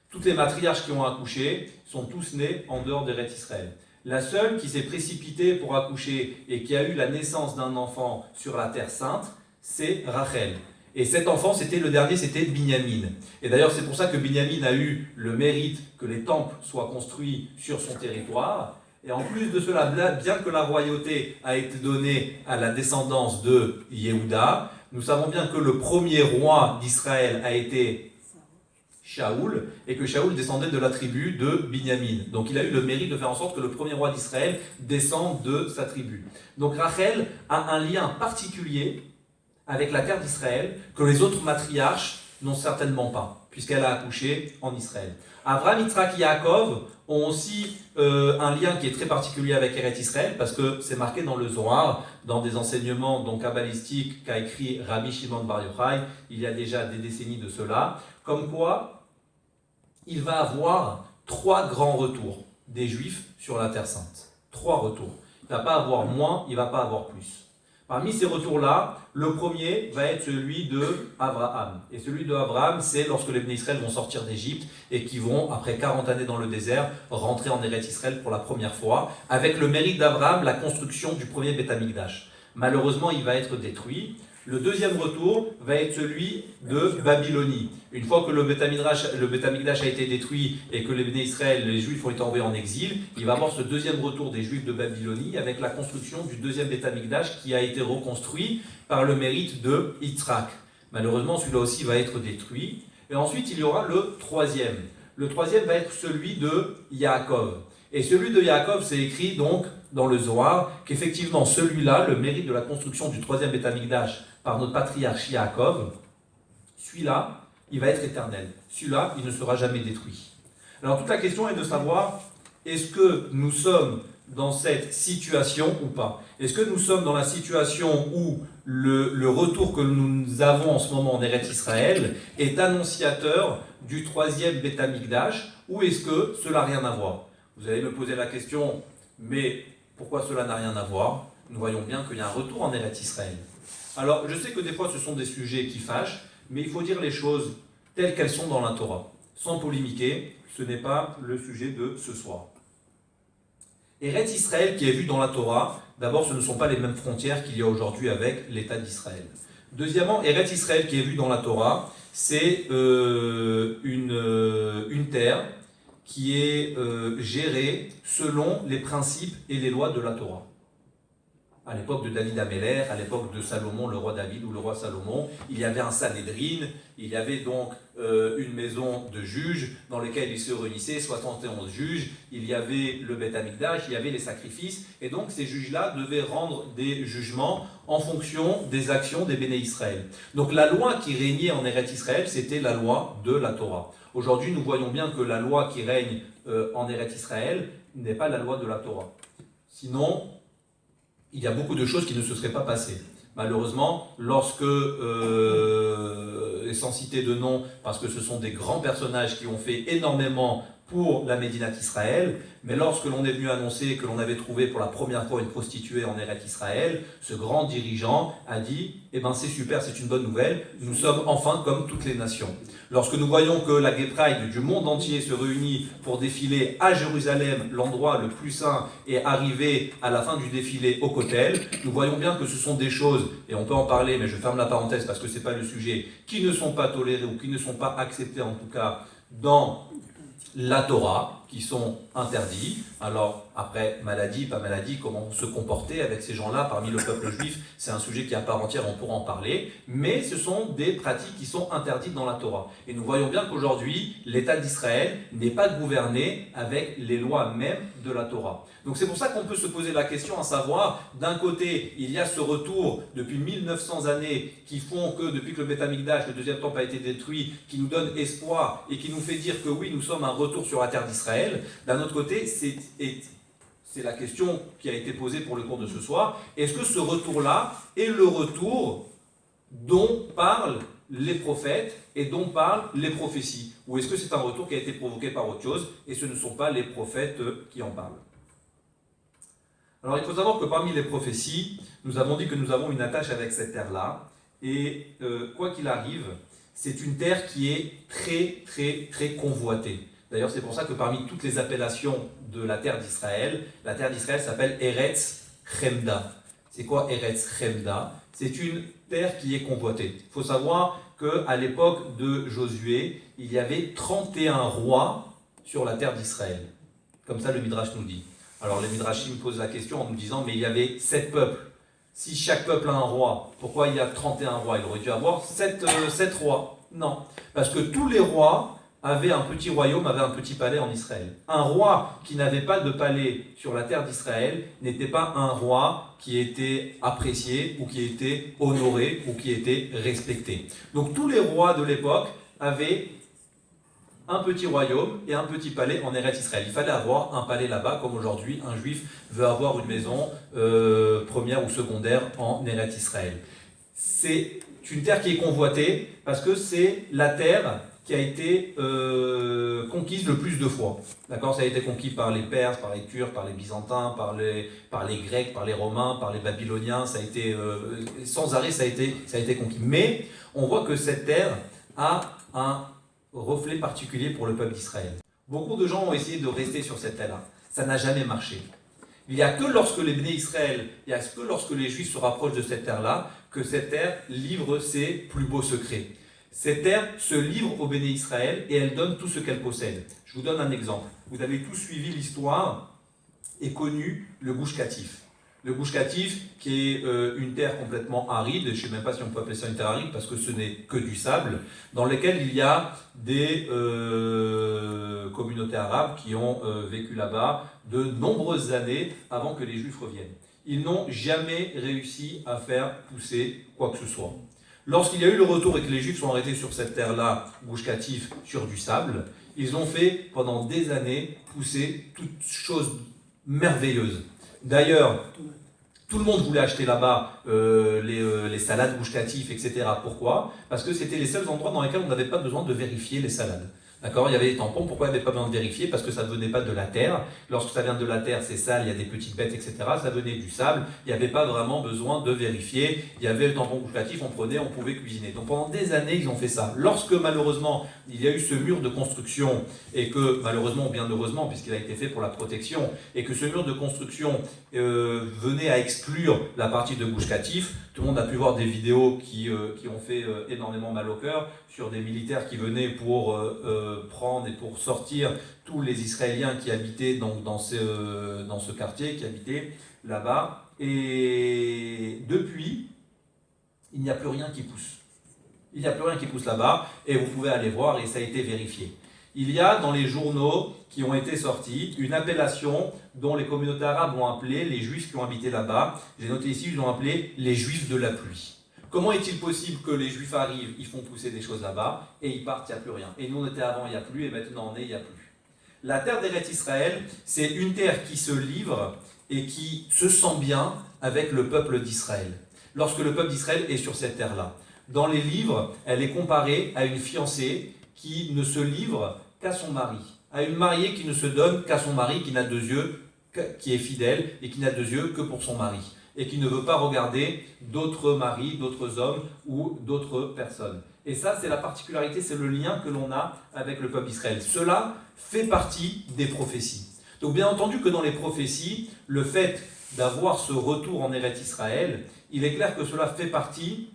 Toutes les matriarches qui ont accouché sont tous nés en dehors d'Eretz Israël. La seule qui s'est précipitée pour accoucher et qui a eu la naissance d'un enfant sur la Terre Sainte, c'est Rachel. Et cet enfant, le dernier, c'était Binyamin. Et d'ailleurs, c'est pour ça que Binyamin a eu le mérite que les temples soient construits sur son territoire. Et en plus de cela, bien que la royauté a été donnée à la descendance de Yehuda, nous savons bien que le premier roi d'Israël a été Shaoul, et que Shaoul descendait de la tribu de Binyamin. Donc il a eu le mérite de faire en sorte que le premier roi d'Israël descende de sa tribu. Donc Rachel a un lien particulier avec la terre d'Israël que les autres matriarches n'ont certainement pas, puisqu'elle a accouché en Israël. Abraham, Yitzhak et Yaakov ont aussi un lien qui est très particulier avec Eretz Israël, parce que c'est marqué dans le Zohar, dans des enseignements kabbalistiques qu'a écrit Rabbi Shimon Bar Yochai, il y a déjà des décennies de cela, comme quoi il va avoir 3 grands retours des Juifs sur la Terre Sainte. 3 retours. Il ne va pas avoir moins, il ne va pas avoir plus. Parmi ces retours-là, le premier va être celui de Abraham. Et celui de Abraham, c'est lorsque les Bnei Israël vont sortir d'Égypte et qui vont, après 40 années dans le désert, rentrer en Eretz Israël pour la première fois, avec le mérite d'Abraham, la construction du premier Beth Amikdash. Malheureusement, il va être détruit. Le deuxième retour va être celui de Babylonie. Une fois que le Beth Amikdash a été détruit et que les Bnei Israël, les Juifs ont été envoyés en exil, il va y avoir ce deuxième retour des Juifs de Babylonie avec la construction du deuxième Beth Amikdash qui a été reconstruit par le mérite de Yitzhak. Malheureusement, celui-là aussi va être détruit. Et ensuite, il y aura le troisième. Le troisième va être celui de Yaakov. Et celui de Yaakov, c'est écrit donc dans le Zohar qu'effectivement celui-là, le mérite de la construction du troisième Beth Amikdash par notre patriarche Yaakov, celui-là, il va être éternel. Celui-là, il ne sera jamais détruit. Alors toute la question est de savoir, est-ce que nous sommes dans cette situation ou pas? Est-ce que nous sommes dans la situation où le retour que nous avons en ce moment en Eretz Israël est annonciateur du troisième Beth Amikdash, ou est-ce que cela n'a rien à voir? Vous allez me poser la question, mais pourquoi cela n'a rien à voir? Nous voyons bien qu'il y a un retour en Eretz Israël. Alors, je sais que des fois ce sont des sujets qui fâchent, mais il faut dire les choses telles qu'elles sont dans la Torah. Sans polémiquer, ce n'est pas le sujet de ce soir. Eretz Israël qui est vu dans la Torah, d'abord ce ne sont pas les mêmes frontières qu'il y a aujourd'hui avec l'État d'Israël. Deuxièmement, Eretz Israël qui est vu dans la Torah, c'est une terre qui est gérée selon les principes et les lois de la Torah. À l'époque de David Améler, à l'époque de Salomon, le roi David ou le roi Salomon, il y avait un Sanhédrin, il y avait donc une maison de juges dans lesquels ils se réunissaient, 71 juges, il y avait le Beth Amikdash, il y avait les sacrifices, et donc ces juges-là devaient rendre des jugements en fonction des actions des Béné Israël. Donc la loi qui régnait en Eretz Israël, c'était la loi de la Torah. Aujourd'hui, nous voyons bien que la loi qui règne en Eretz Israël n'est pas la loi de la Torah. Sinon, il y a beaucoup de choses qui ne se seraient pas passées. Malheureusement, lorsque, et sans citer de nom, parce que ce sont des grands personnages qui ont fait énormément pour la Médinat Israël, mais lorsque l'on est venu annoncer que l'on avait trouvé pour la première fois une prostituée en Eretz Israël, ce grand dirigeant a dit « Eh bien c'est super, c'est une bonne nouvelle, nous sommes enfin comme toutes les nations ». Lorsque nous voyons que la Gay Pride du monde entier se réunit pour défiler à Jérusalem, l'endroit le plus saint, et arriver à la fin du défilé au Kotel, nous voyons bien que ce sont des choses, et on peut en parler, mais je ferme la parenthèse parce que ce n'est pas le sujet, qui ne sont pas tolérées ou qui ne sont pas acceptées en tout cas dans la Torah, qui sont interdits. Alors, après, maladie, pas maladie, comment se comporter avec ces gens-là parmi le peuple juif, c'est un sujet qui est à part entière, on pourra en parler, mais ce sont des pratiques qui sont interdites dans la Torah. Et nous voyons bien qu'aujourd'hui, l'État d'Israël n'est pas gouverné avec les lois mêmes de la Torah. Donc c'est pour ça qu'on peut se poser la question à savoir, d'un côté, il y a ce retour depuis 1900 années qui font que depuis que le Beth Amikdash, le deuxième temple a été détruit, qui nous donne espoir et qui nous fait dire que oui, nous sommes un retour sur la terre d'Israël. D'un autre côté, c'est la question qui a été posée pour le cours de ce soir. Est-ce que ce retour-là est le retour dont parlent les prophètes et dont parlent les prophéties? Ou est-ce que c'est un retour qui a été provoqué par autre chose et ce ne sont pas les prophètes qui en parlent? Alors il faut savoir que parmi les prophéties, nous avons dit que nous avons une attache avec cette terre-là. Et quoi qu'il arrive, c'est une terre qui est très très très convoitée. D'ailleurs, c'est pour ça que parmi toutes les appellations de la terre d'Israël, la terre d'Israël s'appelle Eretz Chemda. C'est quoi Eretz Chemda? C'est une terre qui est convoitée. Il faut savoir qu'à l'époque de Josué, il y avait 31 rois sur la terre d'Israël. Comme ça, le Midrash nous dit. Alors, les Midrashim posent la question en nous disant, mais il y avait 7 peuples. Si chaque peuple a un roi, pourquoi il y a 31 rois? Il aurait dû avoir 7 rois. Non, parce que tous les rois avait un petit royaume, avait un petit palais en Israël. Un roi qui n'avait pas de palais sur la terre d'Israël n'était pas un roi qui était apprécié ou qui était honoré ou qui était respecté. Donc tous les rois de l'époque avaient un petit royaume et un petit palais en Eretz Israël. Il fallait avoir un palais là-bas, comme aujourd'hui un juif veut avoir une maison première ou secondaire en Eretz Israël. C'est une terre qui est convoitée parce que c'est la terre qui a été conquise le plus de fois. D'accord, ça a été conquis par les Perses, par les Turcs, par les Byzantins, par les Grecs, par les Romains, par les Babyloniens. Ça a été sans arrêt, ça a été conquis. Mais on voit que cette terre a un reflet particulier pour le peuple d'Israël. Beaucoup de gens ont essayé de rester sur cette terre-là. Ça n'a jamais marché. Il n'y a que lorsque les Béné Israël, il n'y a que lorsque les Juifs se rapprochent de cette terre-là, que cette terre livre ses plus beaux secrets. Cette terre se livre au Béné Israël et elle donne tout ce qu'elle possède. Je vous donne un exemple. Vous avez tous suivi l'histoire et connu le Gush Katif. Le Gush Katif, qui est une terre complètement aride, je ne sais même pas si on peut appeler ça une terre aride parce que ce n'est que du sable, dans lequel il y a des communautés arabes qui ont vécu là-bas de nombreuses années avant que les Juifs reviennent. Ils n'ont jamais réussi à faire pousser quoi que ce soit. Lorsqu'il y a eu le retour et que les Juifs sont arrêtés sur cette terre-là, Gush Katif, sur du sable, ils ont fait pendant des années pousser toutes choses merveilleuses. D'ailleurs, tout le monde voulait acheter là-bas les salades Gush Katif, etc. Pourquoi? Parce que c'était les seuls endroits dans lesquels on n'avait pas besoin de vérifier les salades. D'accord, il y avait des tampons, pourquoi il n'y avait pas besoin de vérifier? Parce que ça ne venait pas de la terre. Lorsque ça vient de la terre, c'est sale, il y a des petites bêtes, etc. Ça venait du sable, il n'y avait pas vraiment besoin de vérifier. Il y avait le tampon Gush Katif, on prenait, on pouvait cuisiner. Donc pendant des années, ils ont fait ça. Lorsque malheureusement, il y a eu ce mur de construction, et que malheureusement ou bien heureusement, puisqu'il a été fait pour la protection, et que ce mur de construction venait à exclure la partie de Gush Katif, tout le monde a pu voir des vidéos qui ont fait énormément mal au cœur sur des militaires qui venaient pour prendre et pour sortir tous les Israéliens qui habitaient dans ce quartier, qui habitaient là-bas. Et depuis, il n'y a plus rien qui pousse. Il n'y a plus rien qui pousse là-bas et vous pouvez aller voir et ça a été vérifié. Il y a dans les journaux qui ont été sortis une appellation dont les communautés arabes ont appelé les Juifs qui ont habité là-bas. J'ai noté ici, ils l'ont appelé les Juifs de la pluie. Comment est-il possible que les Juifs arrivent, ils font pousser des choses là-bas, et ils partent, il n'y a plus rien. Et nous on était avant, il n'y a plus, et maintenant on est, il n'y a plus. La terre d'Eretz Israël, c'est une terre qui se livre et qui se sent bien avec le peuple d'Israël. Lorsque le peuple d'Israël est sur cette terre-là. Dans les livres, elle est comparée à une fiancée qui ne se livre qu'à son mari. à une mariée qui ne se donne qu'à son mari, qui n'a deux yeux, qui est fidèle et qui n'a deux yeux que pour son mari, et qui ne veut pas regarder d'autres maris, d'autres hommes ou d'autres personnes. Et ça, c'est la particularité, c'est le lien que l'on a avec le peuple d'Israël. Cela fait partie des prophéties. Donc bien entendu que dans les prophéties, le fait d'avoir ce retour en Eretz Israël, il est clair que cela fait partie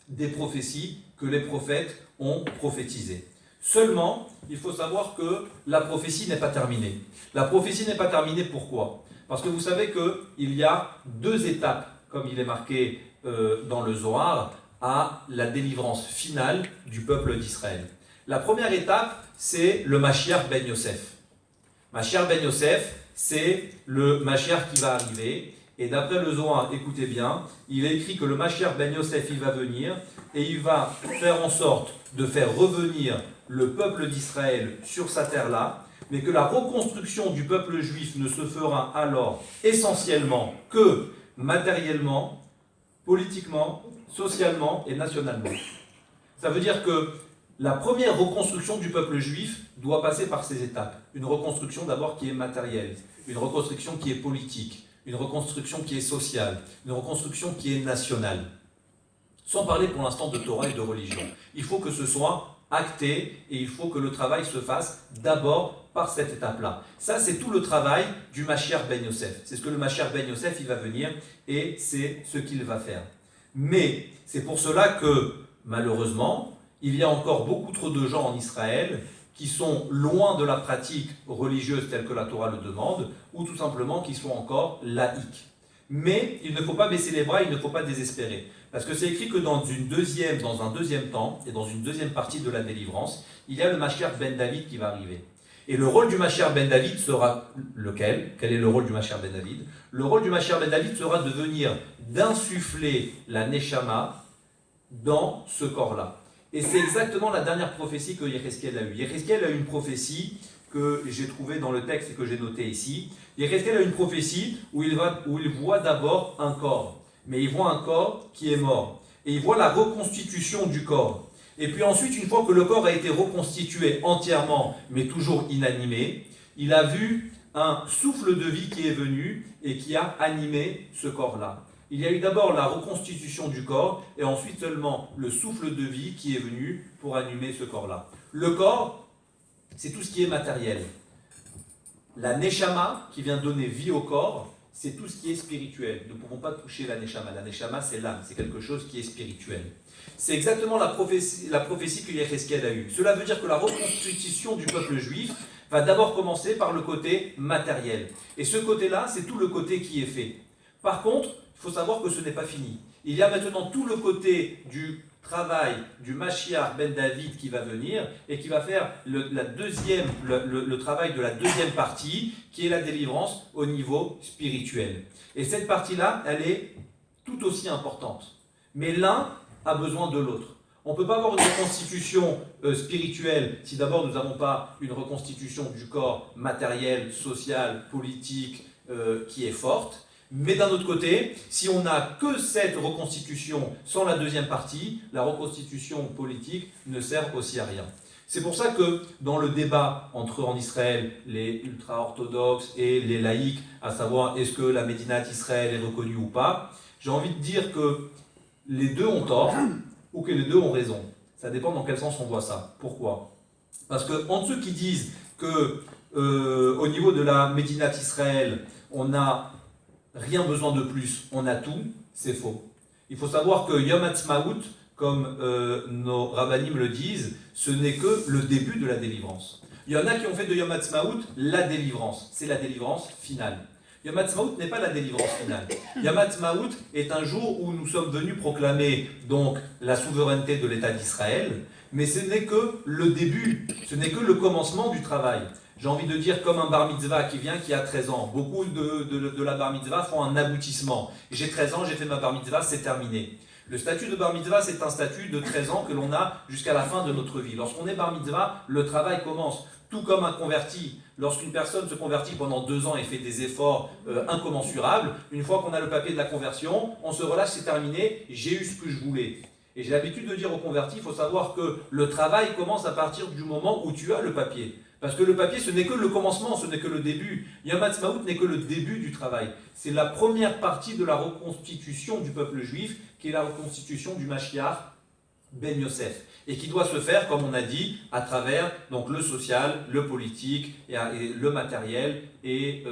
des prophéties que les prophètes ont prophétisées. Seulement, il faut savoir que la prophétie n'est pas terminée. La prophétie n'est pas terminée, pourquoi ? Parce que vous savez qu'il y a deux étapes, comme il est marqué dans le Zohar, à la délivrance finale du peuple d'Israël. La première étape, c'est le Mashiach ben Yosef. Mashiach ben Yosef, c'est le Mashiach qui va arriver. Et d'après le Zohar, écoutez bien, il est écrit que le Mashiach ben Yosef, il va venir et il va faire en sorte de faire revenir le peuple d'Israël sur sa terre-là, mais que la reconstruction du peuple juif ne se fera alors essentiellement que matériellement, politiquement, socialement et nationalement. Ça veut dire que la première reconstruction du peuple juif doit passer par ces étapes. Une reconstruction d'abord qui est matérielle, une reconstruction qui est politique, une reconstruction qui est sociale, une reconstruction qui est nationale. Sans parler pour l'instant de Torah et de religion. Il faut que ce soit acté et il faut que le travail se fasse d'abord par cette étape-là. Ça, c'est tout le travail du Mashiach ben Yosef. C'est ce que le Mashiach ben Yosef, il va venir et c'est ce qu'il va faire. Mais c'est pour cela que, malheureusement, il y a encore beaucoup trop de gens en Israël qui sont loin de la pratique religieuse telle que la Torah le demande, ou tout simplement qui sont encore laïcs. Mais il ne faut pas baisser les bras, il ne faut pas désespérer. Parce que c'est écrit que dans un deuxième temps, et dans une deuxième partie de la délivrance, il y a le Mashiach ben David qui va arriver. Et le rôle du Mashiach ben David sera lequel ? Quel est le rôle du Mashiach ben David ? Le rôle du Mashiach ben David sera de venir d'insuffler la Neshama dans ce corps-là. Et c'est exactement la dernière prophétie que Yéhézkiel a eue. Yéhézkiel a eu une prophétie que j'ai trouvée dans le texte et que j'ai noté ici. Yéhézkiel a une prophétie où il voit d'abord un corps. Mais il voit un corps qui est mort. Et il voit la reconstitution du corps. Et puis ensuite, une fois que le corps a été reconstitué entièrement, mais toujours inanimé, il a vu un souffle de vie qui est venu et qui a animé ce corps-là. Il y a eu d'abord la reconstitution du corps et ensuite seulement le souffle de vie qui est venu pour animer ce corps-là. Le corps, c'est tout ce qui est matériel. La neshama, qui vient donner vie au corps, c'est tout ce qui est spirituel. Nous ne pouvons pas toucher la neshama. La neshama, c'est l'âme, c'est quelque chose qui est spirituel. C'est exactement la prophétie que Yéhézkiel a eue. Cela veut dire que la reconstitution du peuple juif va d'abord commencer par le côté matériel. Et ce côté-là, c'est tout le côté qui est fait. Par contre, il faut savoir que ce n'est pas fini. Il y a maintenant tout le côté du travail du Mashiach ben David qui va venir et qui va faire le travail de la deuxième partie, qui est la délivrance au niveau spirituel. Et cette partie-là, elle est tout aussi importante. Mais l'un a besoin de l'autre. On ne peut pas avoir une reconstitution spirituelle si d'abord nous n'avons pas une reconstitution du corps matériel, social, politique qui est forte. Mais d'un autre côté, si on n'a que cette reconstitution sans la deuxième partie, la reconstitution politique ne sert aussi à rien. C'est pour ça que dans le débat entre en Israël les ultra-orthodoxes et les laïcs, à savoir est-ce que la Médinat Israël est reconnue ou pas, j'ai envie de dire que les deux ont tort ou que les deux ont raison. Ça dépend dans quel sens on voit ça. Pourquoi ? Parce que entre ceux qui disent que au niveau de la Médinat Israël, on n'a rien besoin de plus, on a tout, c'est faux. Il faut savoir que Yom Ha'atzmaut, comme nos rabbanim le disent, ce n'est que le début de la délivrance. Il y en a qui ont fait de Yom Ha'atzmaut la délivrance, c'est la délivrance finale. Yom Ha'atzmaut n'est pas la délivrance finale. Yom Ha'atzmaut est un jour où nous sommes venus proclamer donc la souveraineté de l'État d'Israël, mais ce n'est que le début, ce n'est que le commencement du travail. J'ai envie de dire comme un bar mitzvah qui vient, qui a 13 ans. Beaucoup de la bar mitzvah font un aboutissement. J'ai 13 ans, j'ai fait ma bar mitzvah, c'est terminé. Le statut de bar mitzvah, c'est un statut de 13 ans que l'on a jusqu'à la fin de notre vie. Lorsqu'on est bar mitzvah, le travail commence. Tout comme un converti. Lorsqu'une personne se convertit pendant 2 ans et fait des efforts incommensurables, une fois qu'on a le papier de la conversion, on se relâche, c'est terminé, j'ai eu ce que je voulais. Et j'ai l'habitude de dire aux convertis, il faut savoir que le travail commence à partir du moment où tu as le papier. Parce que le papier, ce n'est que le commencement, ce n'est que le début. Yom Ha'atzmaut n'est que le début du travail. C'est la première partie de la reconstitution du peuple juif, qui est la reconstitution du Mashiach Ben Yosef. Et qui doit se faire, comme on a dit, à travers donc, le social, le politique, et le matériel, et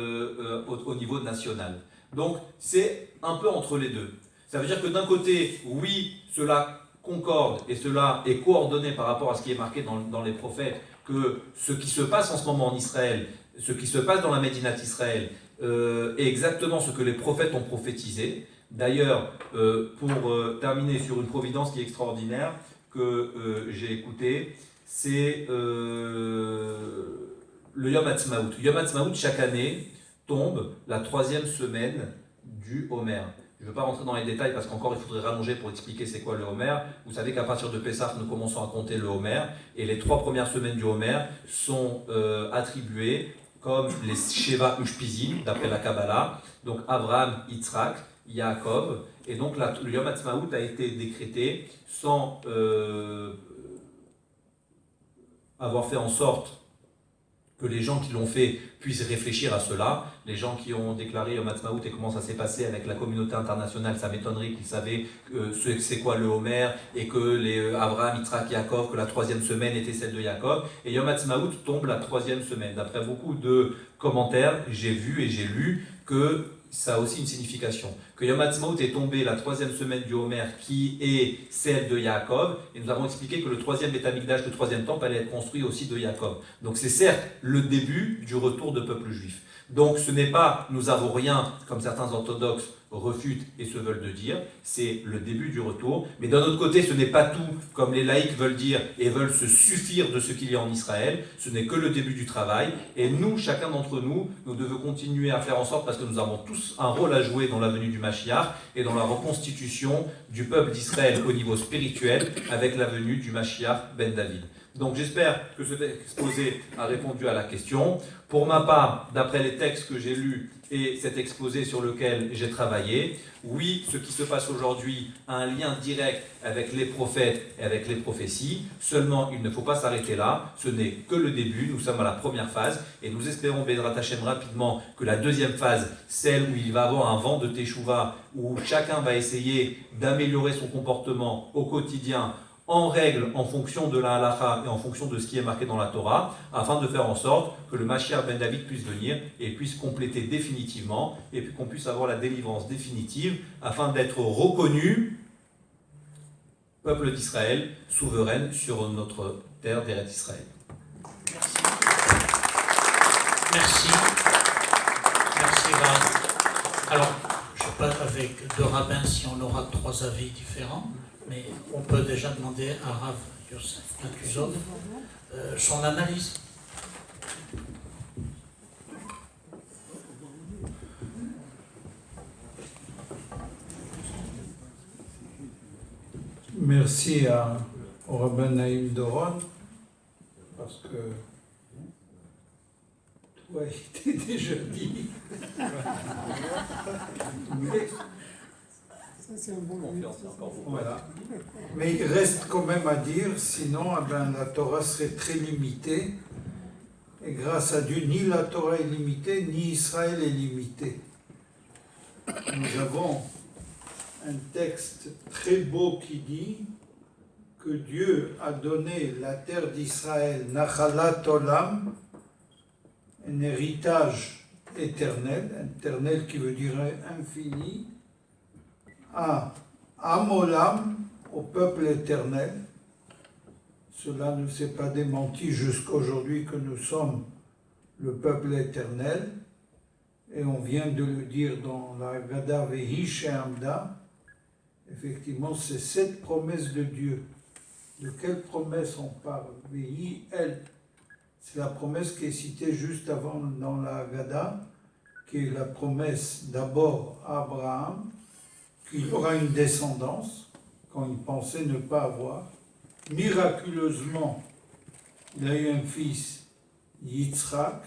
au niveau national. Donc, c'est un peu entre les deux. Ça veut dire que d'un côté, oui, cela concorde et cela est coordonné par rapport à ce qui est marqué dans les prophètes, que ce qui se passe en ce moment en Israël, ce qui se passe dans la Médina d'Israël, est exactement ce que les prophètes ont prophétisé. D'ailleurs, pour terminer sur une providence qui est extraordinaire, que j'ai écoutée, c'est le Yom Ha'atzmaut. Yom Ha'atzmaut, chaque année, tombe la 3e semaine du Homer. Je ne veux pas rentrer dans les détails parce qu'encore il faudrait rallonger pour expliquer c'est quoi le Homer. Vous savez qu'à partir de Pessah, nous commençons à compter le Homer et les 3 premières semaines du Homer sont attribuées comme les Sheva Ushpizim, d'après la Kabbalah, donc Abraham, Yitzhak, Yaakov, et donc le Yom Ha'atzmaut a été décrété sans avoir fait en sorte que les gens qui l'ont fait puissent réfléchir à cela. Les gens qui ont déclaré Yom Ha'atzmaut et comment ça s'est passé avec la communauté internationale, ça m'étonnerait qu'ils savaient c'est quoi le Homer et que les Abraham, Yitzhak, Yaakov, que la 3e semaine était celle de Yaakov. Et Yom Ha'atzmaut tombe la 3e semaine. D'après beaucoup de commentaires, j'ai vu et j'ai lu que ça a aussi une signification. Que Yom Ha'atzmaut est tombé la 3e semaine du Homer qui est celle de Yaakov, et nous avons expliqué que le 3e Beth Amikdash, le 3e temple, allait être construit aussi de Yaakov. Donc c'est certes le début du retour de peuple juif. Donc ce n'est pas nous avons rien, comme certains orthodoxes refutent et se veulent de dire, c'est le début du retour. Mais d'un autre côté, ce n'est pas tout, comme les laïcs veulent dire et veulent se suffire de ce qu'il y a en Israël. Ce n'est que le début du travail. Et nous, chacun d'entre nous, nous devons continuer à faire en sorte, parce que nous avons tous un rôle à jouer dans la venue du Mashiach et dans la reconstitution du peuple d'Israël au niveau spirituel avec la venue du Mashiach Ben David. Donc j'espère que cet exposé a répondu à la question. Pour ma part, d'après les textes que j'ai lus et cet exposé sur lequel j'ai travaillé, oui, ce qui se passe aujourd'hui a un lien direct avec les prophètes et avec les prophéties. Seulement, il ne faut pas s'arrêter là. Ce n'est que le début. Nous sommes à la première phase et nous espérons, Bezrat Hashem, rapidement que la 2e phase, celle où il va y avoir un vent de Teshuvah, où chacun va essayer d'améliorer son comportement au quotidien, en règle, en fonction de la halakha et en fonction de ce qui est marqué dans la Torah, afin de faire en sorte que le Mashiach Ben David puisse venir et puisse compléter définitivement, et puis qu'on puisse avoir la délivrance définitive, afin d'être reconnu, peuple d'Israël, souveraine sur notre terre d'Eretz Israël. Merci. Merci, Rav. Alors, je ne sais pas avec 2 rabbins si on aura 3 avis différents, mais on peut déjà demander à Rav Yosef Matuzov son analyse. Merci au rabbin Naïm Doron, parce que tout a été déjà dit. Mais, ça, c'est un bon moment. voilà. Mais il reste quand même à dire, sinon la Torah serait très limitée. Et grâce à Dieu, ni la Torah est limitée, ni Israël est limité. Nous avons un texte très beau qui dit que Dieu a donné la terre d'Israël, Nachalat Olam, un héritage éternel qui veut dire infini, à Amolam, au peuple éternel. Cela ne s'est pas démenti jusqu'à aujourd'hui que nous sommes le peuple éternel. Et on vient de le dire dans la Haggadah Vehi She'amda. Effectivement, c'est cette promesse de Dieu. De quelle promesse on parle? Vehi El. C'est la promesse qui est citée juste avant dans la Haggadah, qui est la promesse d'abord à Abraham, qu'il y aura une descendance, quand il pensait ne pas avoir. Miraculeusement, il a eu un fils, Yitzhak,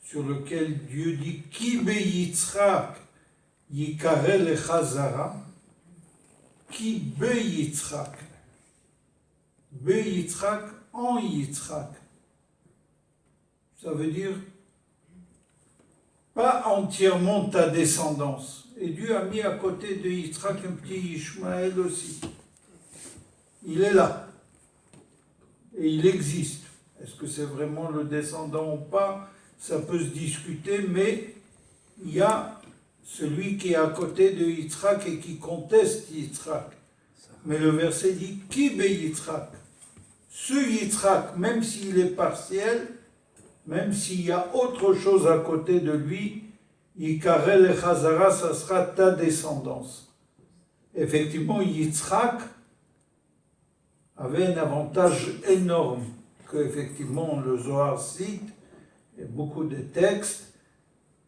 sur lequel Dieu dit « Ki be Yitzhak yikare lecha zara » Ki be Yitzhak, en Yitzhak. Ça veut dire pas entièrement ta descendance. Et Dieu a mis à côté de Yitzhak un petit Ishmaël aussi. Il est là. Et il existe. Est-ce que c'est vraiment le descendant ou pas? Ça peut se discuter, mais il y a celui qui est à côté de Yitzhak et qui conteste Yitzhak. Mais le verset dit « Qui be Yitzhak ?» Ce Yitzhak, même s'il est partiel, même s'il y a autre chose à côté de lui, Yikarel et Chazara, ça sera ta descendance. Effectivement, Yitzhak avait un avantage énorme que, effectivement, le Zohar cite, et beaucoup de textes,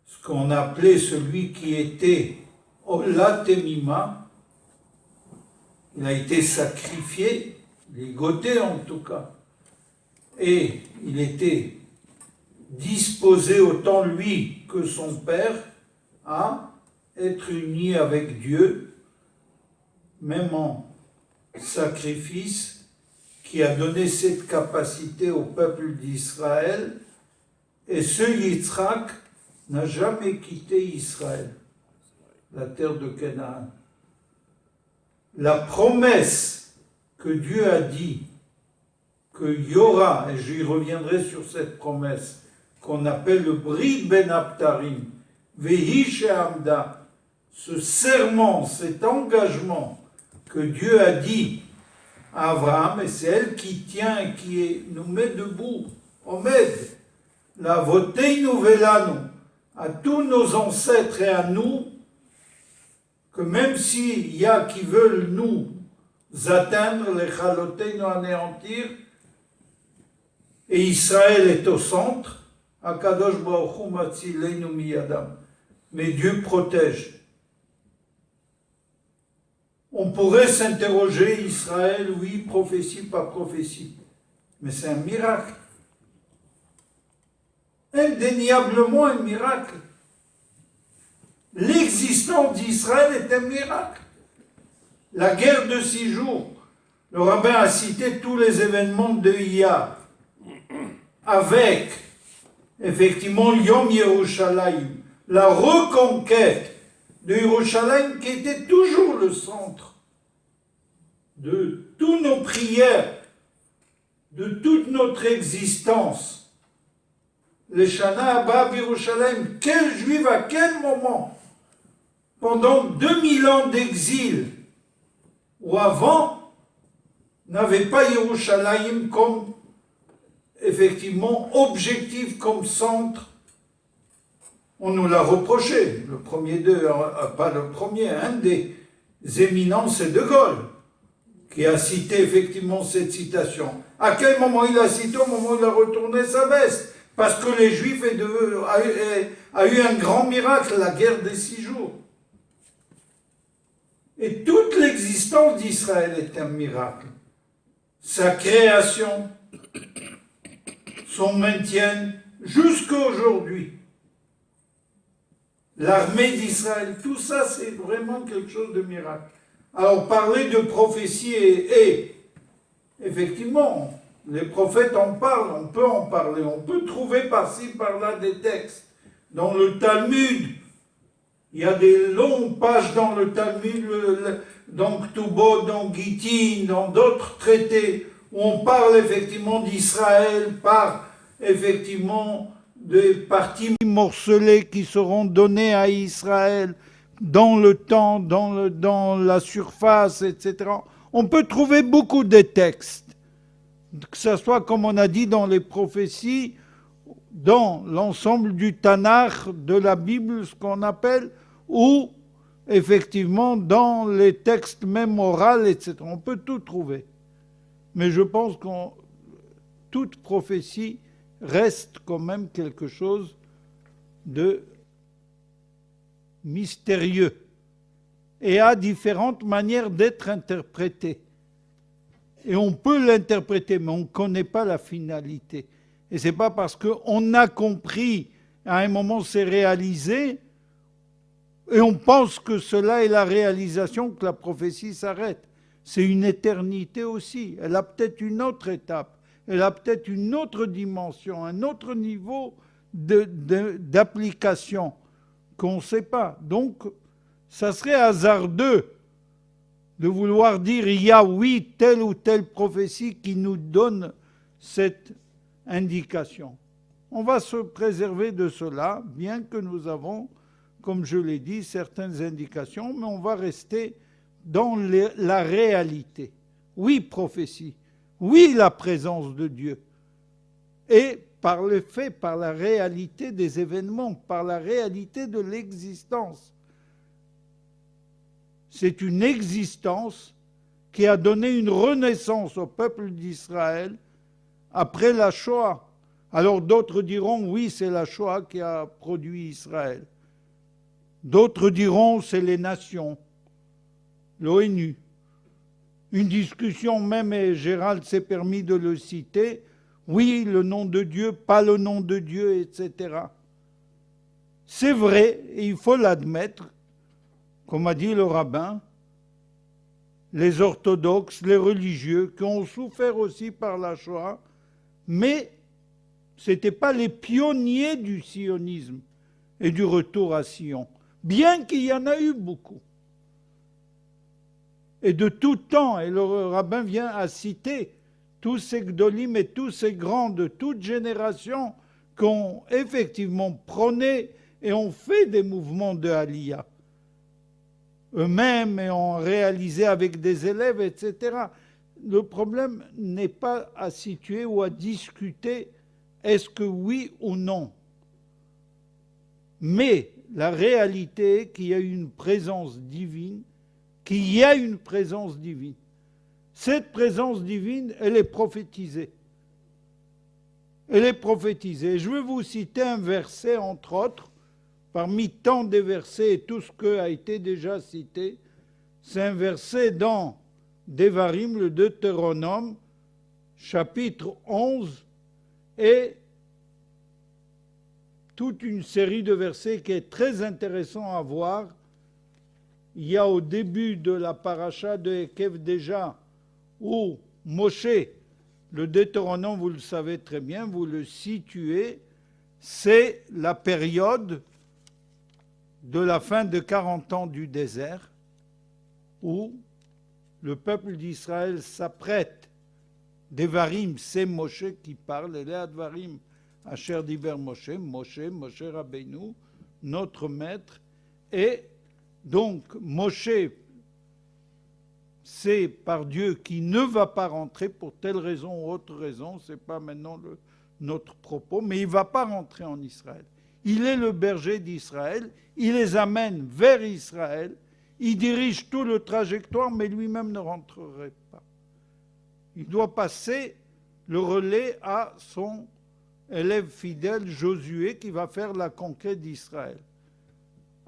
ce qu'on appelait celui qui était Ola Temima, il a été sacrifié, ligoté en tout cas, et il était disposé autant lui que son père à être uni avec Dieu, même en sacrifice, qui a donné cette capacité au peuple d'Israël. Et ce Yitzhak n'a jamais quitté Israël, la terre de Canaan. La promesse que Dieu a dit qu'il y aura, et j'y reviendrai sur cette promesse, qu'on appelle le Brit Ben Abtarim, Vehi She'amda, ce serment, cet engagement que Dieu a dit à Abraham, et c'est elle qui tient, nous met debout, Omed, la Voteinu Velanu, à tous nos ancêtres et à nous, que même s'il y a qui veulent nous atteindre, les Chaloteinu anéantir, et Israël est au centre, Akadosh Baruch Hu Matzileinu Miyadam. Mais Dieu protège. On pourrait s'interroger, Israël, oui, prophétie, pas prophétie. Mais c'est un miracle. Indéniablement un miracle. L'existence d'Israël est un miracle. La guerre de 6 jours, le rabbin a cité tous les événements de Iyar, avec effectivement Yom Yerushalayim, la reconquête de Yerushalayim qui était toujours le centre de toutes nos prières, de toute notre existence. Les Shana Abba Yerushalayim, quel juif à quel moment, pendant 2000 ans d'exil, ou avant, n'avait pas Yerushalayim comme effectivement objectif, comme centre. On nous l'a reproché, le premier d'eux, pas le premier, un des éminents, c'est De Gaulle, qui a cité effectivement cette citation. À quel moment il a cité? Au moment où il a retourné sa veste, parce que les Juifs a eu un grand miracle, la guerre des 6 jours. Et toute l'existence d'Israël est un miracle. Sa création, son maintien, jusqu'à aujourd'hui. L'armée d'Israël, tout ça, c'est vraiment quelque chose de miracle. Alors, parler de prophétie et effectivement, les prophètes en parlent, on peut en parler, on peut trouver par-ci, par-là des textes. Dans le Talmud, il y a des longues pages dans le Talmud, dans Ktubot, dans Gittin, dans d'autres traités, où on parle effectivement d'Israël par, effectivement, des parties morcelées qui seront données à Israël dans le temps, dans la surface, etc. On peut trouver beaucoup de textes, que ce soit, comme on a dit, dans les prophéties, dans l'ensemble du Tanakh, de la Bible, ce qu'on appelle, ou effectivement dans les textes même oraux, etc. On peut tout trouver. Mais je pense que toute prophétie reste quand même quelque chose de mystérieux et a différentes manières d'être interprétée. Et on peut l'interpréter, mais on ne connaît pas la finalité. Et ce n'est pas parce qu'on a compris, à un moment c'est réalisé, et on pense que cela est la réalisation, que la prophétie s'arrête. C'est une éternité aussi. Elle a peut-être une autre étape. elle a peut-être une autre dimension, un autre niveau d'application qu'on ne sait pas. Donc, ça serait hasardeux de vouloir dire il y a, oui, telle ou telle prophétie qui nous donne cette indication. On va se préserver de cela, bien que nous avons, comme je l'ai dit, certaines indications, mais on va rester dans la réalité. Oui, prophétie. Oui, la présence de Dieu. Et par le fait, par la réalité des événements, par la réalité de l'existence. C'est une existence qui a donné une renaissance au peuple d'Israël après la Shoah. Alors d'autres diront, oui, c'est la Shoah qui a produit Israël. D'autres diront, c'est les nations, l'ONU. Une discussion même, et Gérald s'est permis de le citer, oui, le nom de Dieu, pas le nom de Dieu, etc. C'est vrai, et il faut l'admettre, comme a dit le rabbin, les orthodoxes, les religieux, qui ont souffert aussi par la Shoah, mais ce n'étaient pas les pionniers du sionisme et du retour à Sion, bien qu'il y en a eu beaucoup. Et de tout temps, et le rabbin vient à citer tous ces gdolim et tous ces grands de toute génération qui ont effectivement prôné et ont fait des mouvements de Aliyah. Eux-mêmes et ont réalisé avec des élèves, etc. Le problème n'est pas à situer ou à discuter est-ce que oui ou non. Mais la réalité est qu'il y a une présence divine, qu'il y a une présence divine. Cette présence divine, elle est prophétisée. Elle est prophétisée. Je vais vous citer un verset, entre autres, parmi tant de versets et tout ce qui a été déjà cité. C'est un verset dans Devarim, le Deutéronome, chapitre 11, et toute une série de versets qui est très intéressant à voir. Il y a au début de la paracha de Ekev déjà, où Moshe, le Deutéronome, vous le savez très bien, vous le situez, c'est la période de la fin de 40 ans du désert, où le peuple d'Israël s'apprête. Devarim, c'est Moshe qui parle, et les Advarim, Asher Diber Moshe, Moshe Rabbeinu, notre maître, et donc Moshe, c'est par Dieu qui ne va pas rentrer pour telle raison ou autre raison, ce n'est pas maintenant notre propos, mais il ne va pas rentrer en Israël. Il est le berger d'Israël, il les amène vers Israël, il dirige tout le trajectoire, mais lui-même ne rentrerait pas. Il doit passer le relais à son élève fidèle Josué qui va faire la conquête d'Israël.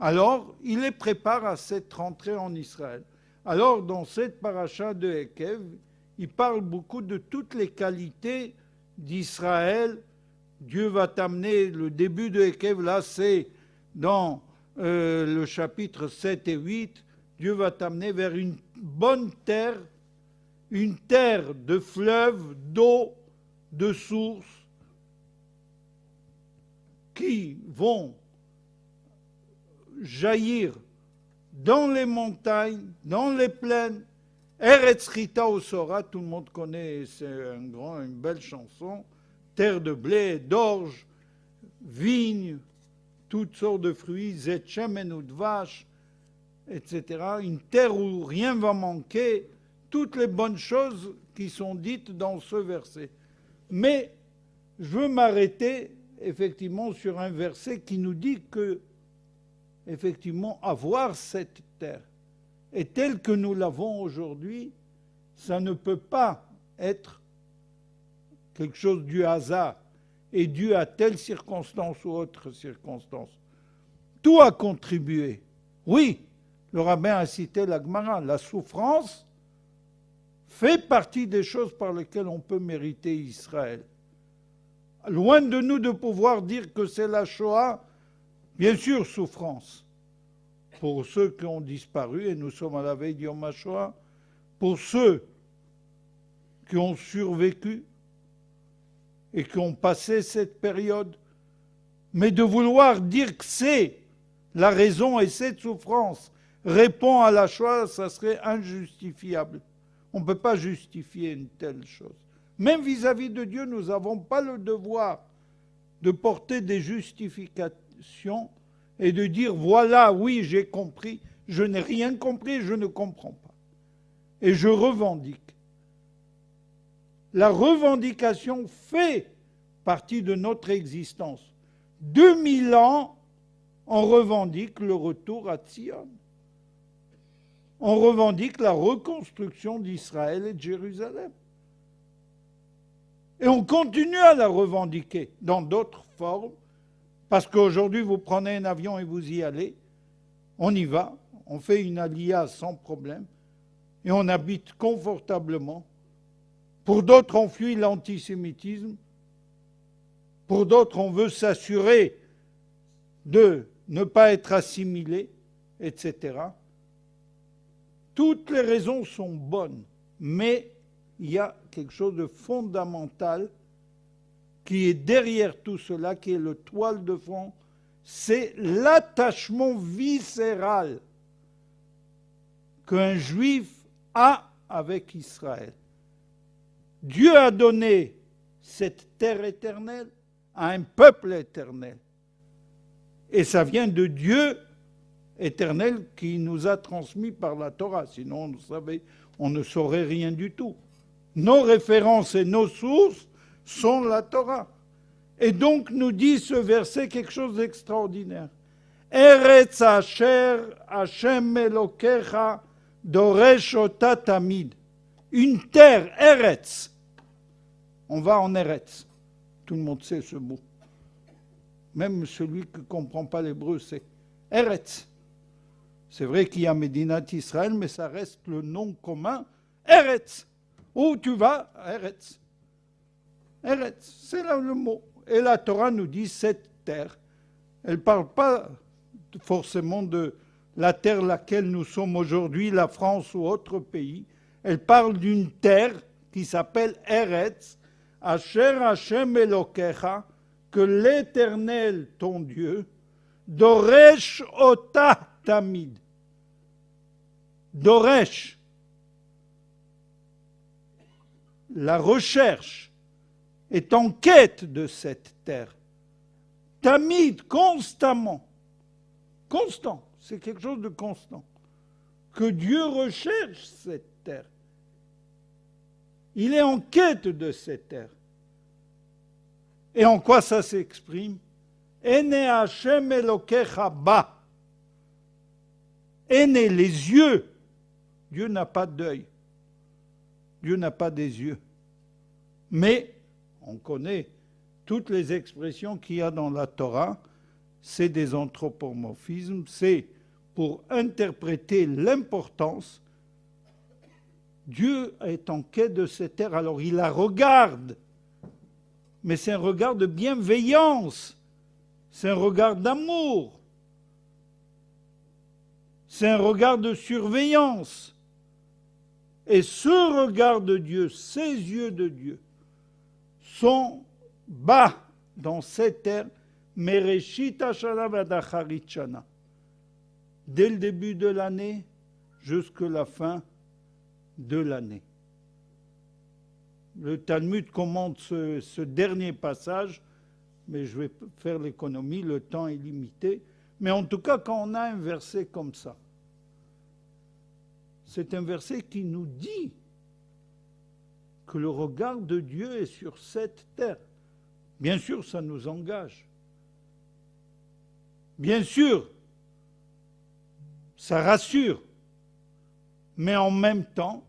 Alors, il les prépare à cette rentrée en Israël. Alors, dans cette paracha de Ekev, il parle beaucoup de toutes les qualités d'Israël. Dieu va t'amener, le début de Ekev, là c'est dans le chapitre 7 et 8, Dieu va t'amener vers une bonne terre, une terre de fleuves, d'eau, de sources, qui vont jaillir dans les montagnes, dans les plaines. Eretz Chita Osora, tout le monde connaît, c'est une belle chanson. Terre de blé, d'orge, vignes, toutes sortes de fruits, zet shemen ou dvash, etc. Une terre où rien va manquer, toutes les bonnes choses qui sont dites dans ce verset. Mais je veux m'arrêter effectivement sur un verset qui nous dit que effectivement avoir cette terre et telle que nous l'avons aujourd'hui, ça ne peut pas être quelque chose du hasard et dû à telle circonstance ou autre circonstance. Tout a contribué. Oui, le rabbin a cité la Gemara, la souffrance fait partie des choses par lesquelles on peut mériter Israël. Loin de nous de pouvoir dire que c'est la Shoah, bien sûr souffrance. Pour ceux qui ont disparu, et nous sommes à la veille du Yom HaShoah, pour ceux qui ont survécu, et qui ont passé cette période. Mais de vouloir dire que c'est la raison et cette souffrance répond à la Shoah, ça serait injustifiable. On ne peut pas justifier une telle chose. Même vis-à-vis de Dieu, nous n'avons pas le devoir de porter des justifications et de dire, voilà, oui, j'ai compris, je n'ai rien compris, je ne comprends pas. Et je revendique. La revendication fait partie de notre existence. 2000 ans, on revendique le retour à Tzion. On revendique la reconstruction d'Israël et de Jérusalem. Et on continue à la revendiquer dans d'autres formes, parce qu'aujourd'hui, vous prenez un avion et vous y allez, on y va, on fait une aliyah sans problème, et on habite confortablement. Pour d'autres, on fuit l'antisémitisme. Pour d'autres, on veut s'assurer de ne pas être assimilé, etc. Toutes les raisons sont bonnes, mais il y a quelque chose de fondamental qui est derrière tout cela, qui est le toile de fond, c'est l'attachement viscéral qu'un juif a avec Israël. Dieu a donné cette terre éternelle à un peuple éternel. Et ça vient de Dieu éternel qui nous a transmis par la Torah. Sinon, vous savez, on ne saurait rien du tout. Nos références et nos sources sont la Torah. Et donc, nous dit ce verset quelque chose d'extraordinaire. Eretz asher Hashem Elokecha doresh ota tamid. Une terre, Eretz. On va en Eretz. Tout le monde sait ce mot. Même celui qui ne comprend pas l'hébreu sait. Eretz. C'est vrai qu'il y a Médinat Israël, mais ça reste le nom commun. Eretz. Où tu vas? Eretz. Eretz, c'est là le mot. Et la Torah nous dit cette terre. Elle ne parle pas forcément de la terre laquelle nous sommes aujourd'hui, la France ou autre pays. Elle parle d'une terre qui s'appelle Eretz, Asher Hashem Elokecha, que l'Éternel, ton Dieu, Doresh Ota Tamid. Doresh. La recherche est en quête de cette terre. Tamid, constamment. Constant, c'est quelque chose de constant. Que Dieu recherche cette terre. Il est en quête de cette terre. Et en quoi ça s'exprime? Ene Hashem Elokecha ba. Ene, les yeux. Dieu n'a pas d'œil. Dieu n'a pas des yeux. Mais, on connaît toutes les expressions qu'il y a dans la Torah, c'est des anthropomorphismes, c'est pour interpréter l'importance. Dieu est en quête de cette terre, alors il la regarde. Mais c'est un regard de bienveillance, c'est un regard d'amour, c'est un regard de surveillance. Et ce regard de Dieu, ces yeux de Dieu, sont bas dans cette terre, Mereshit Hashana v'Acharit Shana. Dès le début de l'année jusqu'à la fin de l'année. Le Talmud commente ce dernier passage, mais je vais faire l'économie, le temps est limité. Mais en tout cas, quand on a un verset comme ça, c'est un verset qui nous dit que le regard de Dieu est sur cette terre. Bien sûr, ça nous engage. Bien sûr, ça rassure. Mais en même temps,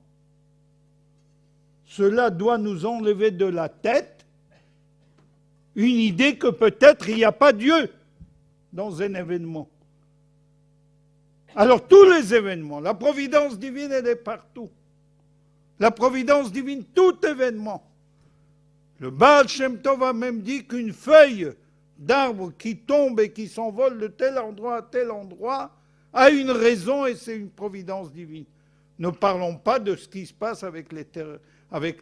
cela doit nous enlever de la tête une idée que peut-être il n'y a pas Dieu dans un événement. Alors tous les événements, la providence divine, elle est partout. La providence divine, tout événement. Le Baal Shem Tov a même dit qu'une feuille d'arbre qui tombe et qui s'envole de tel endroit à tel endroit a une raison et c'est une providence divine. Ne parlons pas de ce qui se passe avec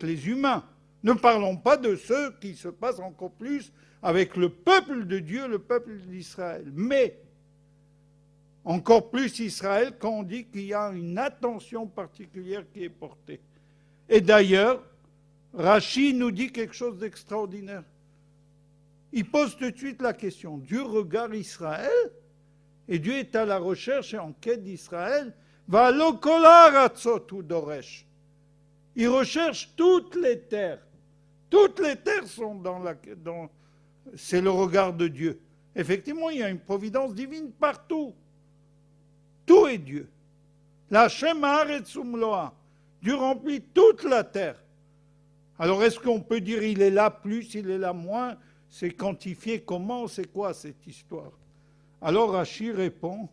les humains. Ne parlons pas de ce qui se passe encore plus avec le peuple de Dieu, le peuple d'Israël. Mais, encore plus Israël, quand on dit qu'il y a une attention particulière qui est portée. Et d'ailleurs, Rachi nous dit quelque chose d'extraordinaire. Il pose tout de suite la question. Dieu regarde Israël, et Dieu est à la recherche et en quête d'Israël. Il recherche toutes les terres. Toutes les terres sont c'est le regard de Dieu. Effectivement, il y a une providence divine partout. Tout est Dieu. La Shem Haaretz Umloa. Dieu remplit toute la terre. Alors, est-ce qu'on peut dire il est là plus, il est là moins? C'est quantifié comment? C'est quoi cette histoire? Alors Rashi répond,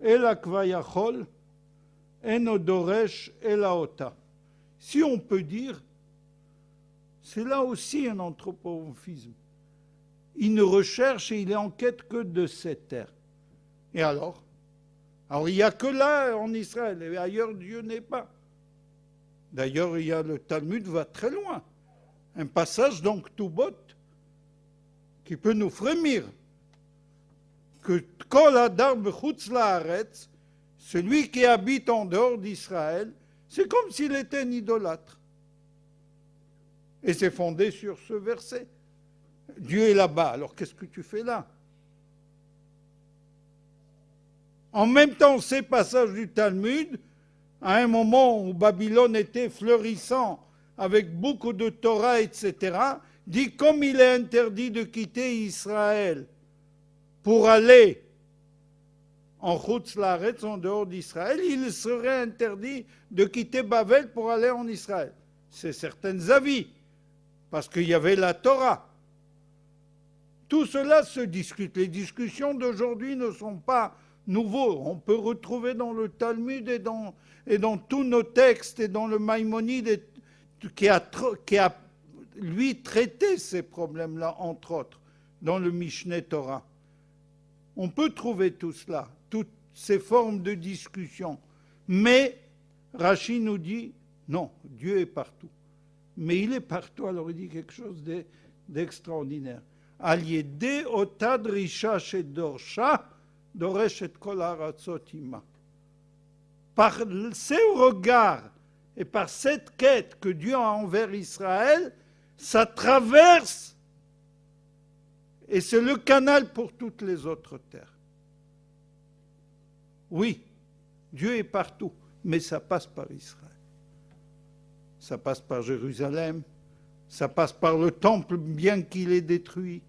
Ela kvayachol, eno doresh elaota. Si on peut dire, c'est là aussi un anthropomorphisme. Il ne recherche et il est en quête que de cette terre. Et alors il n'y a que là en Israël, et ailleurs Dieu n'est pas. D'ailleurs, le Talmud va très loin. Un passage dans Ktubot qui peut nous frémir. Que Kol Hadar B'chutz La'aretz, celui qui habite en dehors d'Israël, c'est comme s'il était un idolâtre. Et c'est fondé sur ce verset. Dieu est là-bas, alors qu'est-ce que tu fais là? En même temps, ces passages du Talmud, à un moment où Babylone était florissant, avec beaucoup de Torah, etc., dit comme il est interdit de quitter Israël pour aller en Chutz La'aretz, en dehors d'Israël, il serait interdit de quitter Babel pour aller en Israël. C'est certains avis, parce qu'il y avait la Torah. Tout cela se discute. Les discussions d'aujourd'hui ne sont pas nouveaux. On peut retrouver dans le Talmud et dans tous nos textes et dans le Maïmonide qui a lui traité ces problèmes-là, entre autres, dans le Mishneh Torah. On peut trouver tout cela, toutes ces formes de discussion. Mais Rashi nous dit, non, Dieu est partout. Mais il est partout, alors il dit quelque chose d'extraordinaire. Al-yedé otad risha shedorsha doresh et kol haratzot ima. Par ces regards et par cette quête que Dieu a envers Israël, ça traverse et c'est le canal pour toutes les autres terres. Oui, Dieu est partout, mais ça passe par Israël. Ça passe par Jérusalem, ça passe par le temple, bien qu'il est détruit.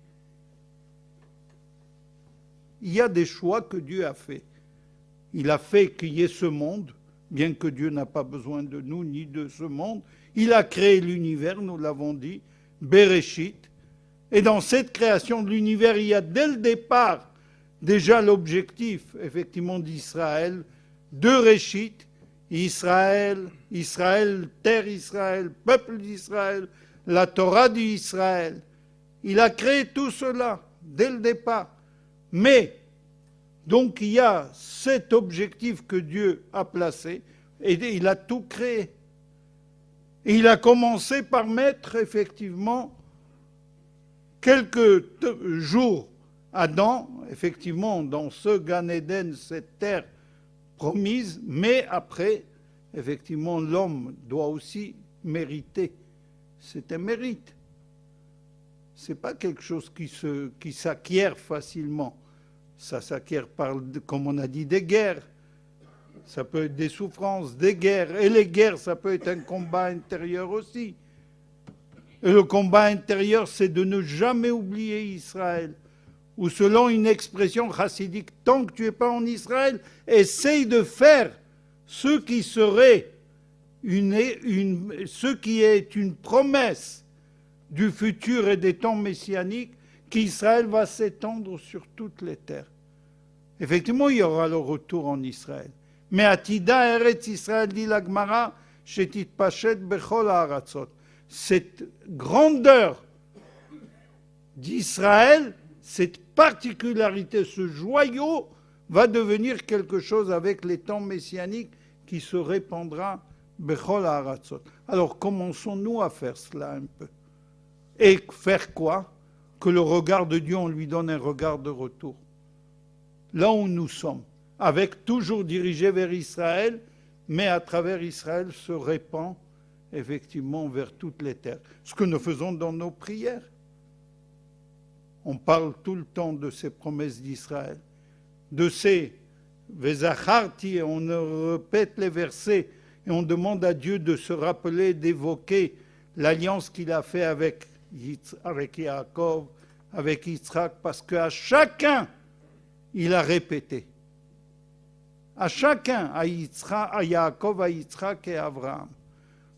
Il y a des choix que Dieu a faits. Il a fait qu'il y ait ce monde, bien que Dieu n'a pas besoin de nous ni de ce monde. Il a créé l'univers, nous l'avons dit, Bereshit. Et dans cette création de l'univers, il y a dès le départ déjà l'objectif, effectivement, d'Israël, de Réchit, Israël, terre Israël, peuple d'Israël, la Torah d'Israël. Il a créé tout cela dès le départ. Mais, donc il y a cet objectif que Dieu a placé, et il a tout créé. Et il a commencé par mettre, effectivement, quelques jours, Adam, effectivement, dans ce Gan Eden, cette terre promise, mais après, effectivement, l'homme doit aussi mériter. C'est un mérite. Ce n'est pas quelque chose qui s'acquiert facilement. Ça s'acquiert par, comme on a dit, des guerres. Ça peut être des souffrances, des guerres. Et les guerres, ça peut être un combat intérieur aussi. Et le combat intérieur, c'est de ne jamais oublier Israël. Ou selon une expression chassidique, tant que tu n'es pas en Israël, essaye de faire ce qui serait ce qui est une promesse du futur et des temps messianiques, qu'Israël va s'étendre sur toutes les terres. Effectivement, il y aura le retour en Israël. Mais Atida Eretz Israël, dit la Gemara, shetit pachet bechol haratzot. Cette grandeur d'Israël, cette particularité, ce joyau, va devenir quelque chose avec les temps messianiques qui se répandra Bechol ha'aratzot. Alors commençons-nous à faire cela un peu. Et faire quoi? Que le regard de Dieu, on lui donne un regard de retour. Là où nous sommes, avec toujours dirigé vers Israël, mais à travers Israël se répand effectivement vers toutes les terres. Ce que nous faisons dans nos prières. On parle tout le temps de ces promesses d'Israël, de ces Vezacharti, on répète les versets et on demande à Dieu de se rappeler, d'évoquer l'alliance qu'il a fait avec Yaakov, avec Yitzhak, parce qu'à chacun, il a répété. À chacun, à Yaakov, à Yitzhak et à Abraham.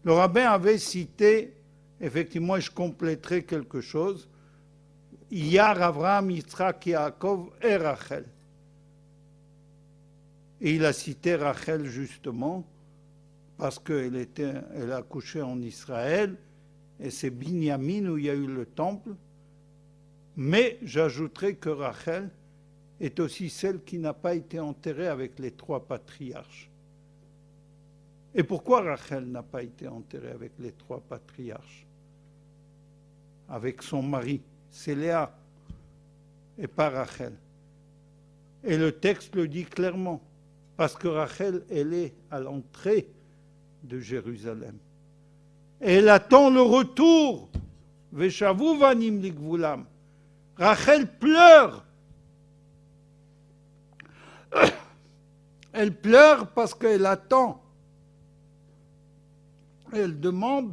Le rabbin avait cité, effectivement, et je compléterai quelque chose, Yar, Abraham, Yitzhak, Yaakov et Rachel. Et il a cité Rachel justement parce qu'elle a accouché en Israël et c'est Binyamin où il y a eu le temple. Mais j'ajouterai que Rachel est aussi celle qui n'a pas été enterrée avec les 3 patriarches. Et pourquoi Rachel n'a pas été enterrée avec les 3 patriarches? Avec son mari, c'est Léa et pas Rachel. Et le texte le dit clairement, parce que Rachel, elle est à l'entrée de Jérusalem. Et elle attend le retour. Veshavu vanim ligvulam. Rachel pleure. Elle pleure parce qu'elle attend. Elle demande,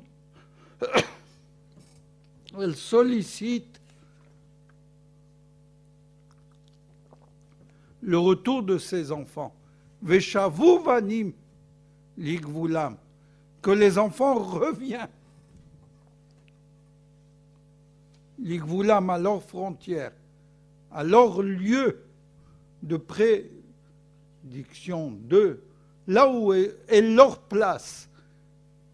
elle sollicite le retour de ses enfants. Veshavu vanim ligvulam. Que les enfants reviennent. Ligvulam à leur frontière, à leur lieu de prédiction, là où est leur place.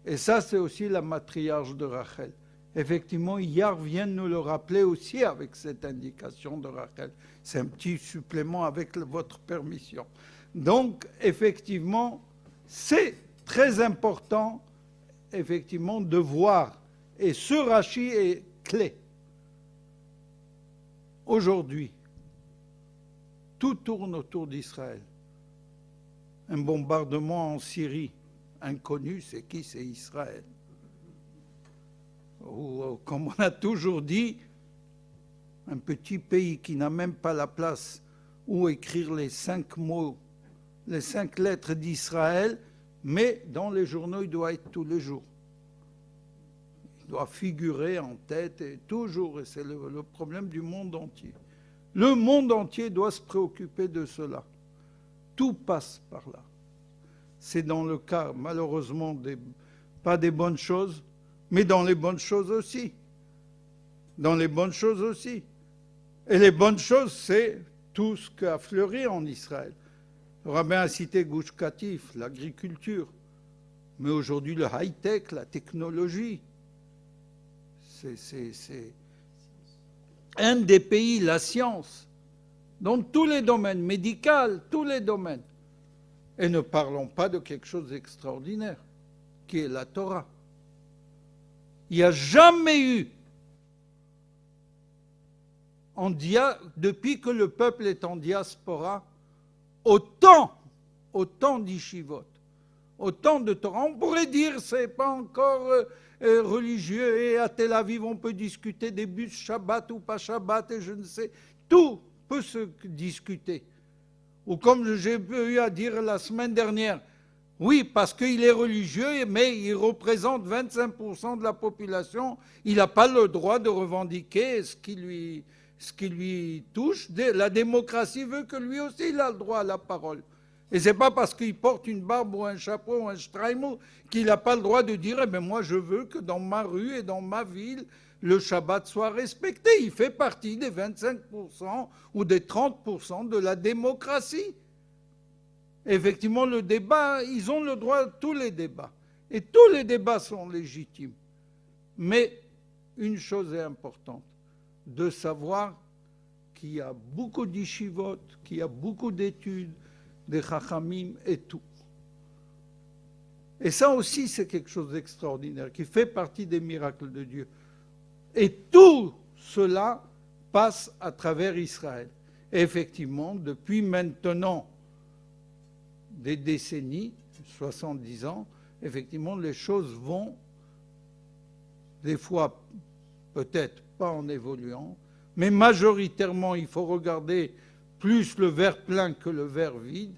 Et ça, c'est aussi la matriarche de Rachel. Effectivement, Iyar vient nous le rappeler aussi avec cette indication de Rachel. C'est un petit supplément avec votre permission. Donc, effectivement, c'est très important, effectivement, de voir. Et ce Rachi est clé. Aujourd'hui, tout tourne autour d'Israël. Un bombardement en Syrie, inconnu, c'est qui? C'est Israël. Ou, comme on a toujours dit, un petit pays qui n'a même pas la place où écrire les 5 mots, les 5 lettres d'Israël, mais dans les journaux, il doit être tous les jours. Il doit figurer en tête et toujours, et c'est le problème du monde entier. Le monde entier doit se préoccuper de cela. Tout passe par là. C'est dans le cas, malheureusement, pas des bonnes choses, mais dans les bonnes choses aussi. Dans les bonnes choses aussi. Et les bonnes choses, c'est tout ce qui a fleuri en Israël. Le rabbin a cité Gush Katif, l'agriculture. Mais aujourd'hui, le high-tech, la technologie, c'est un des pays, la science, dans tous les domaines, médical, tous les domaines. Et ne parlons pas de quelque chose d'extraordinaire, qui est la Torah. Il n'y a jamais eu, depuis que le peuple est en diaspora, autant d'Ishivot, autant de Torah. On pourrait dire c'est pas encore religieux et à Tel Aviv on peut discuter des bus Shabbat ou pas Shabbat et je ne sais. Tout peut se discuter. Ou comme j'ai eu à dire la semaine dernière, oui, parce qu'il est religieux, mais il représente 25% de la population, il n'a pas le droit de revendiquer ce qui lui touche. La démocratie veut que lui aussi il a le droit à la parole. Et ce n'est pas parce qu'il porte une barbe ou un chapeau ou un shtraimo qu'il n'a pas le droit de dire « Eh bien moi je veux que dans ma rue et dans ma ville, le Shabbat soit respecté ». Il fait partie des 25% ou des 30% de la démocratie. Effectivement, le débat, ils ont le droit à tous les débats. Et tous les débats sont légitimes. Mais une chose est importante, de savoir qu'il y a beaucoup d'ishivot, qu'il y a beaucoup d'études, des chachamim et tout. Et ça aussi, c'est quelque chose d'extraordinaire, qui fait partie des miracles de Dieu. Et tout cela passe à travers Israël. Et effectivement, depuis maintenant des décennies, 70 ans, effectivement, les choses vont, des fois, peut-être pas en évoluant, mais majoritairement, il faut regarder plus le verre plein que le verre vide.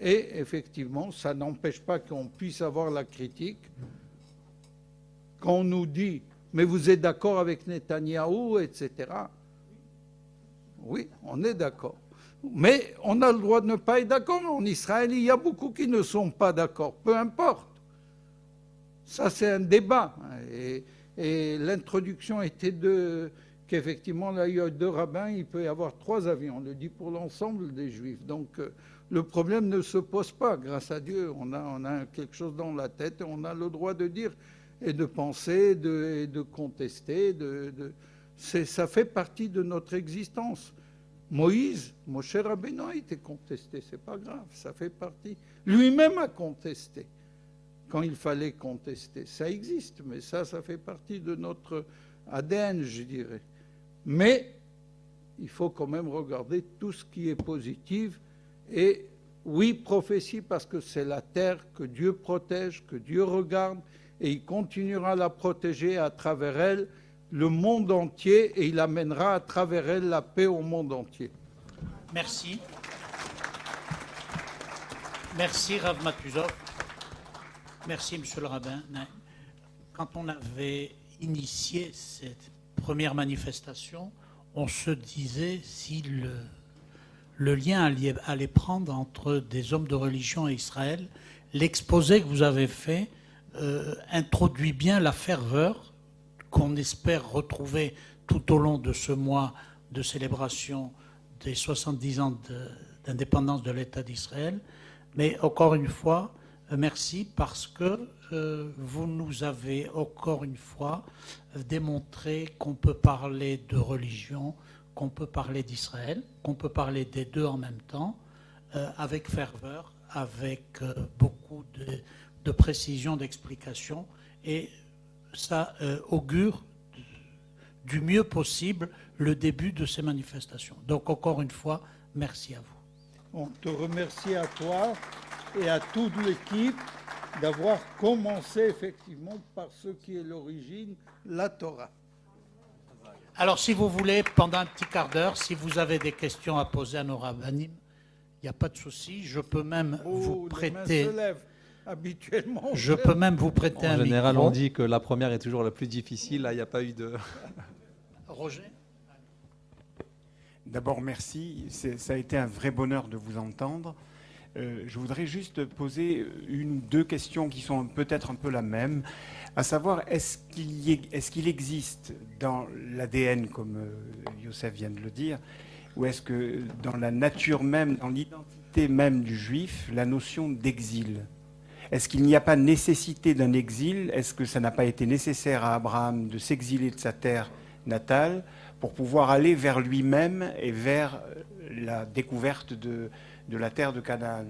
Et effectivement, ça n'empêche pas qu'on puisse avoir la critique. Quand on nous dit « mais vous êtes d'accord avec Netanyahou », etc. Oui, on est d'accord. Mais on a le droit de ne pas être d'accord. En Israël, il y a beaucoup qui ne sont pas d'accord. Peu importe. Ça, c'est un débat. Et l'introduction était qu'effectivement, là, il y a 2 rabbins, il peut y avoir 3 avis. On le dit pour l'ensemble des Juifs. Donc, le problème ne se pose pas. Grâce à Dieu, on a quelque chose dans la tête. Et on a le droit de dire et de penser, et de contester. Ça fait partie de notre existence. Moshe Rabbeinu a été contesté, c'est pas grave, ça fait partie. Lui-même a contesté quand il fallait contester. Ça existe, mais ça fait partie de notre ADN, je dirais. Mais il faut quand même regarder tout ce qui est positif. Et oui, prophétie, parce que c'est la terre que Dieu protège, que Dieu regarde, et il continuera à la protéger à travers elle, le monde entier, et il amènera à travers elle la paix au monde entier. Merci. Merci Rav Matuzov. Merci Monsieur le rabbin. Quand on avait initié cette première manifestation, on se disait si le lien allait prendre entre des hommes de religion et Israël. L'exposé que vous avez fait introduit bien la ferveur qu'on espère retrouver tout au long de ce mois de célébration des 70 ans d'indépendance de l'État d'Israël. Mais encore une fois, merci parce que vous nous avez encore une fois démontré qu'on peut parler de religion, qu'on peut parler d'Israël, qu'on peut parler des deux en même temps, avec ferveur, avec beaucoup de précision, d'explication, et ça augure du mieux possible le début de ces manifestations. Donc encore une fois, merci à vous. On te remercie à toi et à toute l'équipe d'avoir commencé effectivement par ce qui est l'origine, la Torah. Alors si vous voulez, pendant un petit quart d'heure, si vous avez des questions à poser à nos rabbinim, il n'y a pas de souci, je peux même vous prêter... Les mains se lèvent. Habituellement, je peux même vous prêter un micro. En général, on dit que la première est toujours la plus difficile. Là, il n'y a pas eu de... Roger ? D'abord, merci. Ça a été un vrai bonheur de vous entendre. Je voudrais juste poser 1 ou 2 questions qui sont peut-être un peu la même, à savoir, est-ce qu'il existe dans l'ADN, comme Youssef vient de le dire, ou est-ce que dans la nature même, dans l'identité même du juif, la notion d'exil ? Est-ce qu'il n'y a pas nécessité d'un exil ? Est-ce que ça n'a pas été nécessaire à Abraham de s'exiler de sa terre natale pour pouvoir aller vers lui-même et vers la découverte de la terre de Canaan ?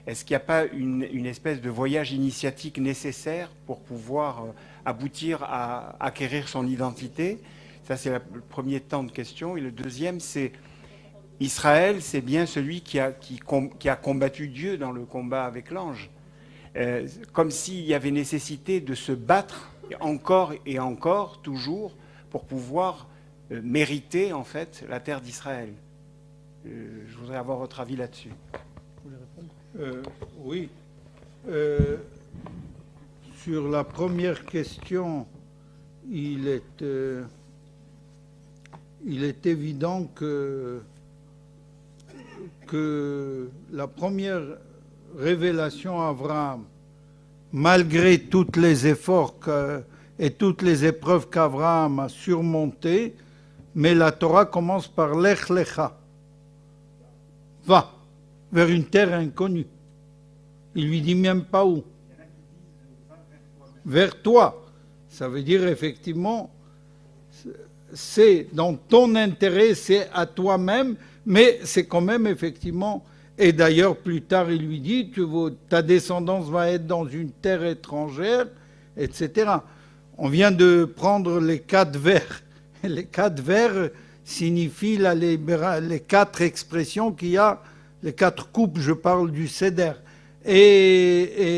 Est-ce qu'il n'y a pas une espèce de voyage initiatique nécessaire pour pouvoir aboutir à acquérir son identité ? Ça, c'est le premier temps de question. Et le deuxième, c'est Israël, c'est bien celui qui a combattu Dieu dans le combat avec l'ange. Comme s'il y avait nécessité de se battre encore et encore, toujours, pour pouvoir mériter, en fait, la terre d'Israël. Je voudrais avoir votre avis là-dessus. Vous voulez répondre ? Oui. Sur la première question, il est évident que la première révélation à Abraham, malgré tous les efforts et toutes les épreuves qu'Abraham a surmontées, mais la Torah commence par Lech Lecha. Va vers une terre inconnue. Il lui dit même pas où. Vers toi. Ça veut dire effectivement, c'est dans ton intérêt, c'est à toi-même, mais c'est quand même effectivement Et d'ailleurs, plus tard, il lui dit, ta descendance va être dans une terre étrangère, etc. On vient de prendre les 4 vers. Les 4 vers signifient les 4 expressions qu'il y a, les 4 coupes, je parle du Seder. Et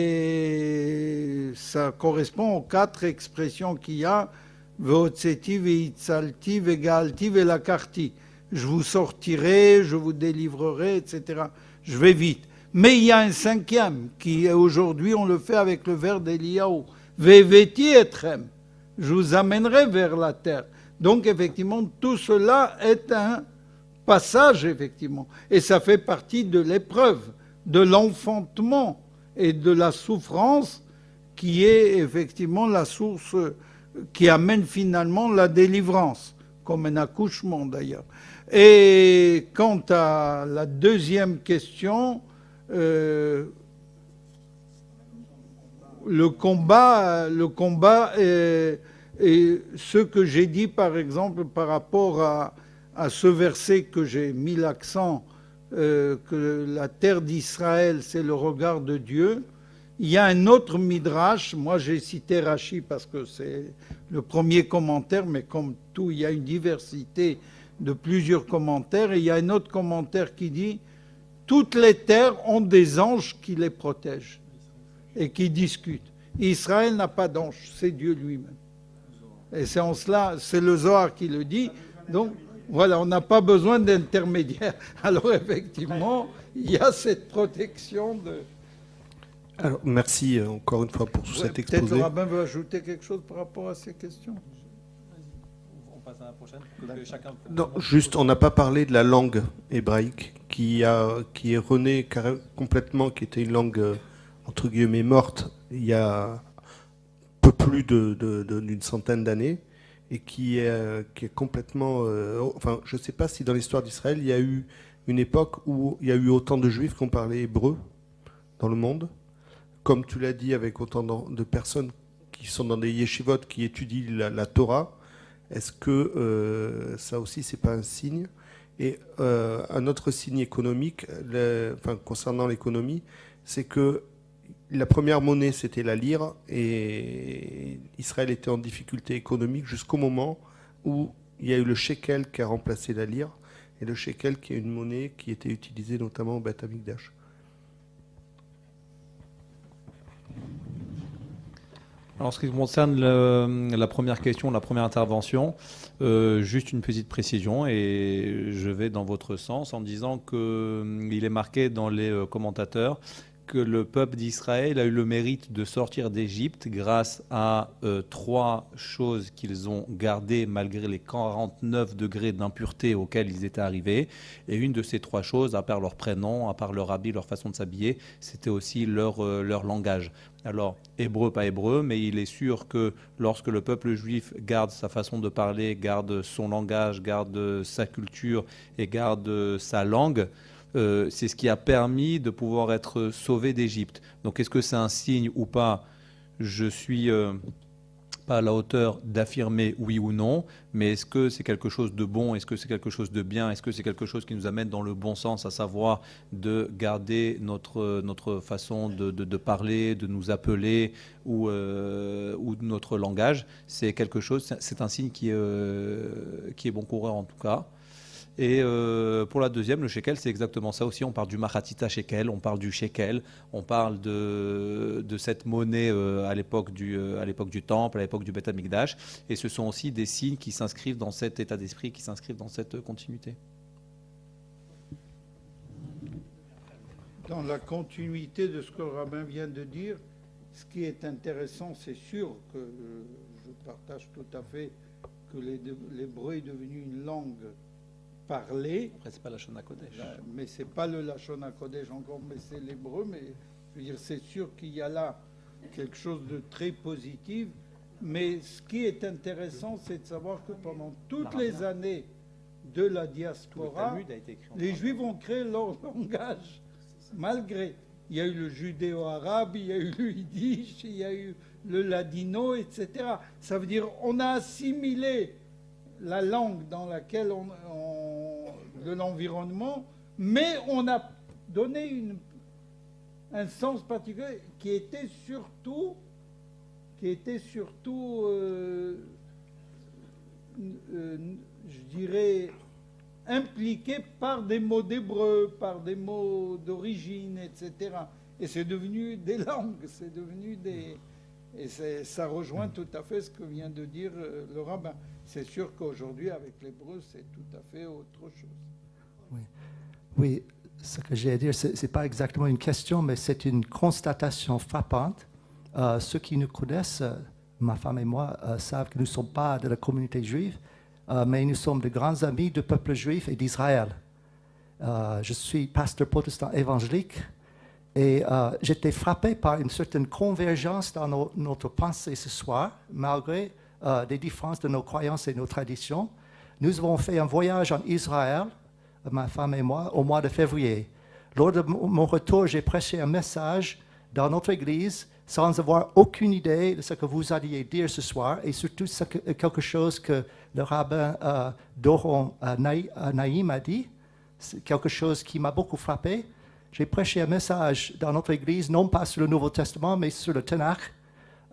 ça correspond aux 4 expressions qu'il y a, Veotseti, Veitzalti, Vegalti, Velakarti. Je vous sortirai, je vous délivrerai, etc. Je vais vite. Mais il y a un 5e qui, aujourd'hui, on le fait avec le vers d'Eliyahu. Veveti etrem. Je vous amènerai vers la terre. Donc, effectivement, tout cela est un passage, effectivement. Et ça fait partie de l'épreuve, de l'enfantement et de la souffrance qui est, effectivement, la source qui amène finalement la délivrance, comme un accouchement, d'ailleurs. Et quant à la deuxième question, le combat est ce que j'ai dit, par exemple, par rapport à ce verset que j'ai mis l'accent, que la terre d'Israël, c'est le regard de Dieu. Il y a un autre midrash, moi j'ai cité Rashi parce que c'est le premier commentaire, mais comme tout, il y a une diversité de plusieurs commentaires. Et il y a un autre commentaire qui dit « Toutes les terres ont des anges qui les protègent et qui discutent. Israël n'a pas d'ange, c'est Dieu lui-même. » Et c'est en cela, c'est le Zohar qui le dit. Donc, voilà, on n'a pas besoin d'intermédiaire. Alors, effectivement, il y a cette protection de... Alors, merci encore une fois pour tout cet exposé. Peut-être le rabbin veut ajouter quelque chose par rapport à ces questions. On passe à la prochaine. Que chacun... Non, juste, on n'a pas parlé de la langue hébraïque qui est renée complètement, qui était une langue, entre guillemets, morte il y a peu plus d'une centaine d'années et qui est complètement... enfin, je ne sais pas si dans l'histoire d'Israël, il y a eu une époque où il y a eu autant de juifs qui ont parlé hébreu dans le monde. Comme tu l'as dit, avec autant de personnes qui sont dans des yeshivot, qui étudient la Torah, est-ce que ça aussi, c'est pas un signe? Et un autre signe économique, concernant l'économie, c'est que la première monnaie, c'était la lire, et Israël était en difficulté économique jusqu'au moment où il y a eu le shekel qui a remplacé la lire, et le shekel qui est une monnaie qui était utilisée notamment au Beth Amikdash. Alors, en ce qui concerne la première question, la première intervention, juste une petite précision, et je vais dans votre sens en disant qu'il est marqué dans les commentateurs que le peuple d'Israël a eu le mérite de sortir d'Égypte grâce à 3 choses qu'ils ont gardées malgré les 49 degrés d'impureté auxquels ils étaient arrivés. Et une de ces 3 choses, à part leur prénom, à part leur habit, leur façon de s'habiller, c'était aussi leur langage. Alors, hébreu, pas hébreu, mais il est sûr que lorsque le peuple juif garde sa façon de parler, garde son langage, garde sa culture et garde sa langue, c'est ce qui a permis de pouvoir être sauvé d'Égypte. Donc, est-ce que c'est un signe ou pas? Je suis pas à la hauteur d'affirmer oui ou non, mais est-ce que c'est quelque chose de bon? Est-ce que c'est quelque chose de bien? Est-ce que c'est quelque chose qui nous amène dans le bon sens, à savoir de garder notre façon de parler, de nous appeler ou notre langage? C'est quelque chose, c'est un signe qui est bon coureur en tout cas. Et pour la deuxième, le shekel, c'est exactement ça aussi. On parle du mahatita shekel, on parle du shekel, on parle de cette monnaie à l'époque du temple, à l'époque du Beth Amikdash. Et ce sont aussi des signes qui s'inscrivent dans cet état d'esprit, qui s'inscrivent dans cette continuité. Dans la continuité de ce que le rabbin vient de dire, ce qui est intéressant, c'est sûr que je partage tout à fait que l'hébreu est devenu une langue parler. Après, c'est pas la Shona Kodesh. Mais c'est pas le Lashon HaKodesh encore, mais c'est l'hébreu. Mais je veux dire, c'est sûr qu'il y a là quelque chose de très positif. Mais ce qui est intéressant, c'est de savoir que pendant toutes les années de la diaspora, les Juifs ont créé leur langage, malgré. Il y a eu le judéo-arabe, il y a eu le yiddish, il y a eu le ladino, etc. Ça veut dire on a assimilé la langue dans laquelle de l'environnement, mais on a donné un sens particulier qui était surtout je dirais, impliqué par des mots d'hébreu, par des mots d'origine, etc. Et c'est devenu des langues, c'est devenu des... Et ça rejoint tout à fait ce que vient de dire le rabbin. C'est sûr qu'aujourd'hui, avec l'hébreu, c'est tout à fait autre chose. Oui, ce que j'ai à dire, ce n'est pas exactement une question, mais c'est une constatation frappante. Ceux qui nous connaissent, ma femme et moi, savent que nous ne sommes pas de la communauté juive, mais nous sommes de grands amis du peuple juif et d'Israël. Je suis pasteur protestant évangélique et j'étais frappé par une certaine convergence dans notre pensée ce soir, malgré des différences de nos croyances et nos traditions. Nous avons fait un voyage en Israël, ma femme et moi, au mois de février. Lors de mon retour, j'ai prêché un message dans notre église sans avoir aucune idée de ce que vous alliez dire ce soir, et surtout quelque chose que le rabbin Doron Naïm a dit, c'est quelque chose qui m'a beaucoup frappé. J'ai prêché un message dans notre église, non pas sur le Nouveau Testament, mais sur le Tanakh,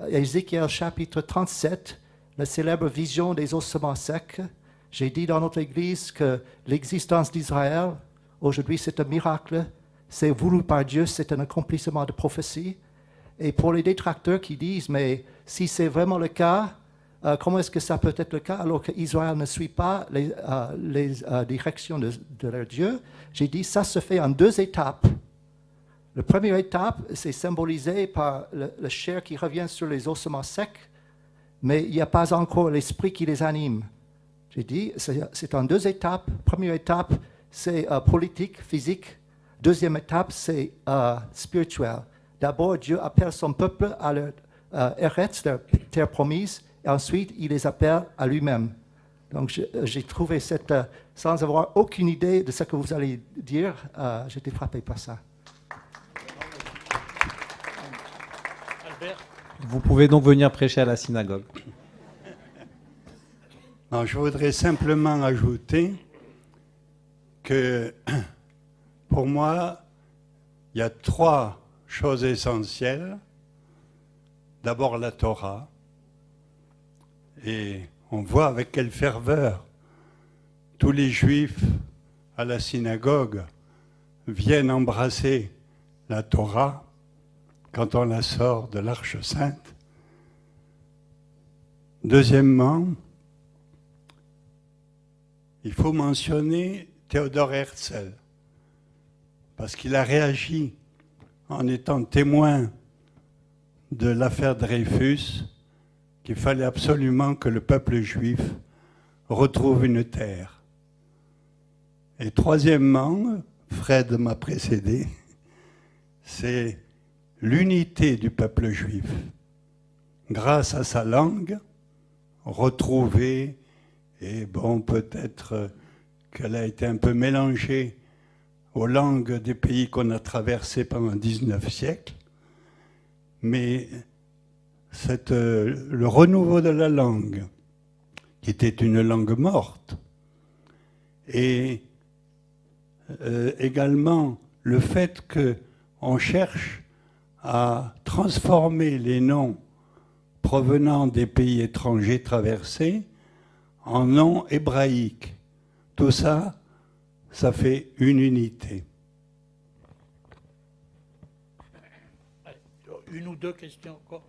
Ézéchiel chapitre 37, la célèbre vision des ossements secs. J'ai dit dans notre église que l'existence d'Israël, aujourd'hui, c'est un miracle, c'est voulu par Dieu, c'est un accomplissement de prophétie. Et pour les détracteurs qui disent, mais si c'est vraiment le cas, comment est-ce que ça peut être le cas alors qu'Israël ne suit pas les directions de leur Dieu? J'ai dit, ça se fait en 2 étapes. La première étape, c'est symbolisé par la chair qui revient sur les ossements secs, mais il n'y a pas encore l'esprit qui les anime. J'ai dit, c'est en 2 étapes. Première étape, c'est politique, physique. Deuxième étape, c'est spirituel. D'abord, Dieu appelle son peuple à leur Eretz, leur terre promise, et ensuite, il les appelle à lui-même. Donc, j'ai trouvé sans avoir aucune idée de ce que vous allez dire, j'étais frappé par ça. Albert? Vous pouvez donc venir prêcher à la synagogue. Non, je voudrais simplement ajouter que pour moi, il y a 3 choses essentielles. D'abord la Torah. Et on voit avec quelle ferveur tous les Juifs à la synagogue viennent embrasser la Torah quand on la sort de l'Arche Sainte. Deuxièmement, il faut mentionner Théodore Herzl, parce qu'il a réagi en étant témoin de l'affaire Dreyfus, qu'il fallait absolument que le peuple juif retrouve une terre. Et troisièmement, Fred m'a précédé, c'est l'unité du peuple juif, grâce à sa langue, retrouvée. Et bon, peut-être qu'elle a été un peu mélangée aux langues des pays qu'on a traversés pendant 19 siècles. Mais le renouveau de la langue, qui était une langue morte, et également le fait qu'on cherche à transformer les noms provenant des pays étrangers traversés en nom hébraïque. Tout ça, ça fait une unité. Une ou 2 questions encore?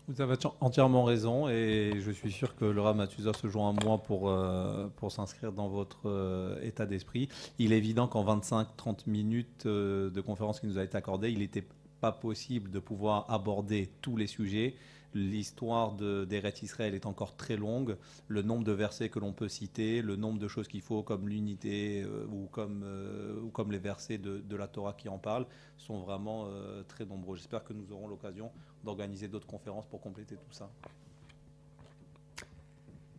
Vous avez entièrement raison et je suis sûr que le Rav Mathusa se joint à moi pour s'inscrire dans votre état d'esprit. Il est évident qu'en 25-30 minutes de conférence qui nous a été accordée, il n'était pas possible de pouvoir aborder tous les sujets. L'histoire d'Eretz Israël est encore très longue. Le nombre de versets que l'on peut citer, le nombre de choses qu'il faut comme l'unité ou comme les versets de la Torah qui en parlent sont vraiment très nombreux. J'espère que nous aurons l'occasion d'organiser d'autres conférences pour compléter tout ça.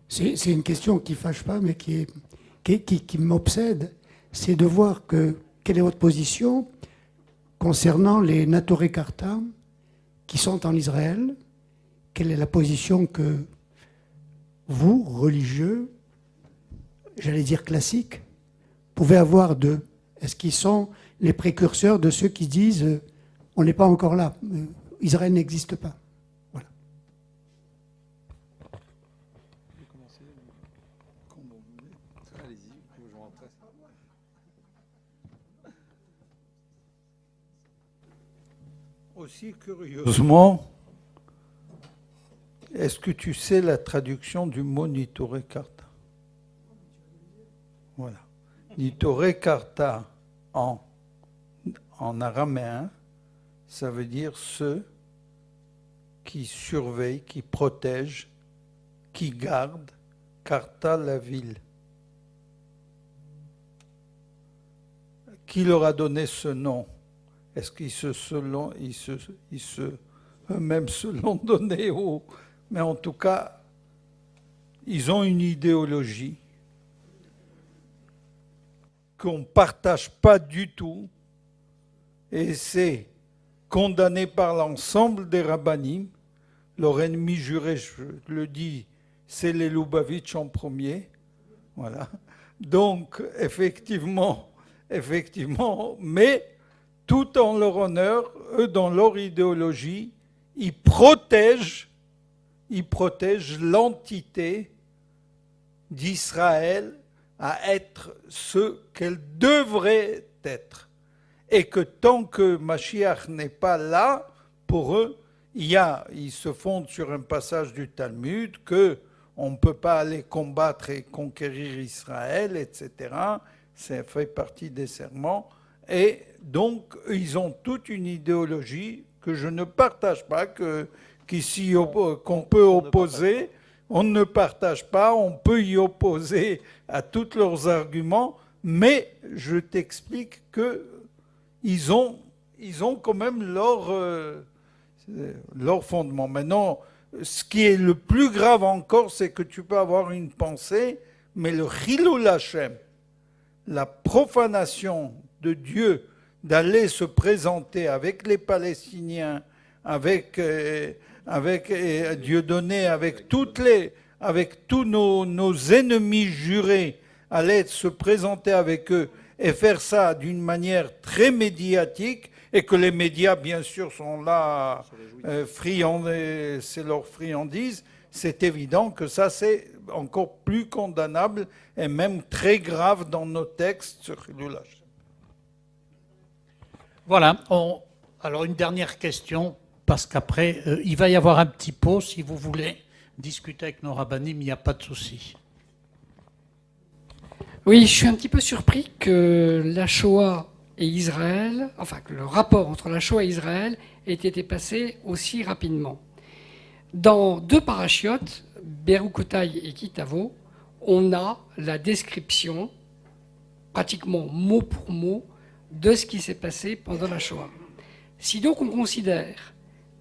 C'est une question qui ne fâche pas, mais qui m'obsède. C'est de voir quelle est votre position concernant les Natoré Karta qui sont en Israël. Quelle est la position que vous, religieux, j'allais dire classiques, pouvez avoir d'eux? Est-ce qu'ils sont les précurseurs de ceux qui disent on n'est pas encore là, Israël n'existe pas. Voilà. Aussi curieusement, est-ce que tu sais la traduction du mot Nitore Karta? Voilà. Nitore Karta en araméen, ça veut dire ceux qui surveillent, qui protègent, qui gardent Karta, la ville. Qui leur a donné ce nom? Est-ce qu'ils eux-mêmes se l'ont donné mais en tout cas, ils ont une idéologie qu'on ne partage pas du tout, et c'est condamné par l'ensemble des rabbinim. Leur ennemi juré, je le dis, c'est les Lubavitch en premier. Voilà. Donc, effectivement, mais tout en leur honneur, eux, dans leur idéologie, ils protègent l'entité d'Israël à être ce qu'elle devrait être. Et que tant que Mashiach n'est pas là, pour eux, ils se fondent sur un passage du Talmud que on ne peut pas aller combattre et conquérir Israël, etc. Ça fait partie des serments. Et donc, ils ont toute une idéologie que je ne partage pas, qu'on peut opposer. On ne partage pas, on peut y opposer à tous leurs arguments, mais je t'explique qu'ils ont quand même leur fondement. Maintenant, ce qui est le plus grave encore, c'est que tu peux avoir une pensée, mais le Chilul Hashem, la profanation de Dieu, d'aller se présenter avec les Palestiniens, avec Dieudonné, avec tous nos ennemis jurés, aller se présenter avec eux et faire ça d'une manière très médiatique, et que les médias, bien sûr, sont là, c'est leur friandise, c'est évident que ça, c'est encore plus condamnable et même très grave dans nos textes sur Chilul Hashem. Voilà. Alors, une dernière question, parce qu'après, il va y avoir un petit pot, si vous voulez discuter avec nos rabbinim, il n'y a pas de souci. Oui, je suis un petit peu surpris que la Shoah et Israël, enfin que le rapport entre la Shoah et Israël ait été passé aussi rapidement. Dans deux parachiotes, Berukotai et Kitavo, on a la description, pratiquement mot pour mot, de ce qui s'est passé pendant la Shoah. Si donc on considère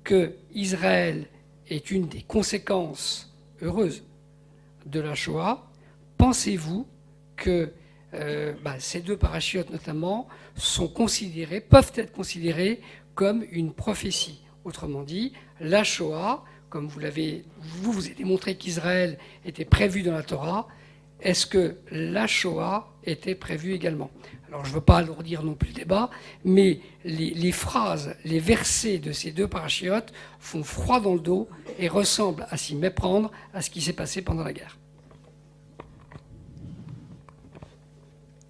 que Israël est une des conséquences heureuses de la Shoah, pensez-vous que ces deux parachiotes notamment peuvent être considérés comme une prophétie? Autrement dit, la Shoah, comme vous avez démontré qu'Israël était prévu dans la Torah, est-ce que la Shoah était prévue également? Alors je ne veux pas alourdir non plus le débat, mais les phrases, les versets de ces deux parachiotes font froid dans le dos et ressemblent à s'y méprendre à ce qui s'est passé pendant la guerre.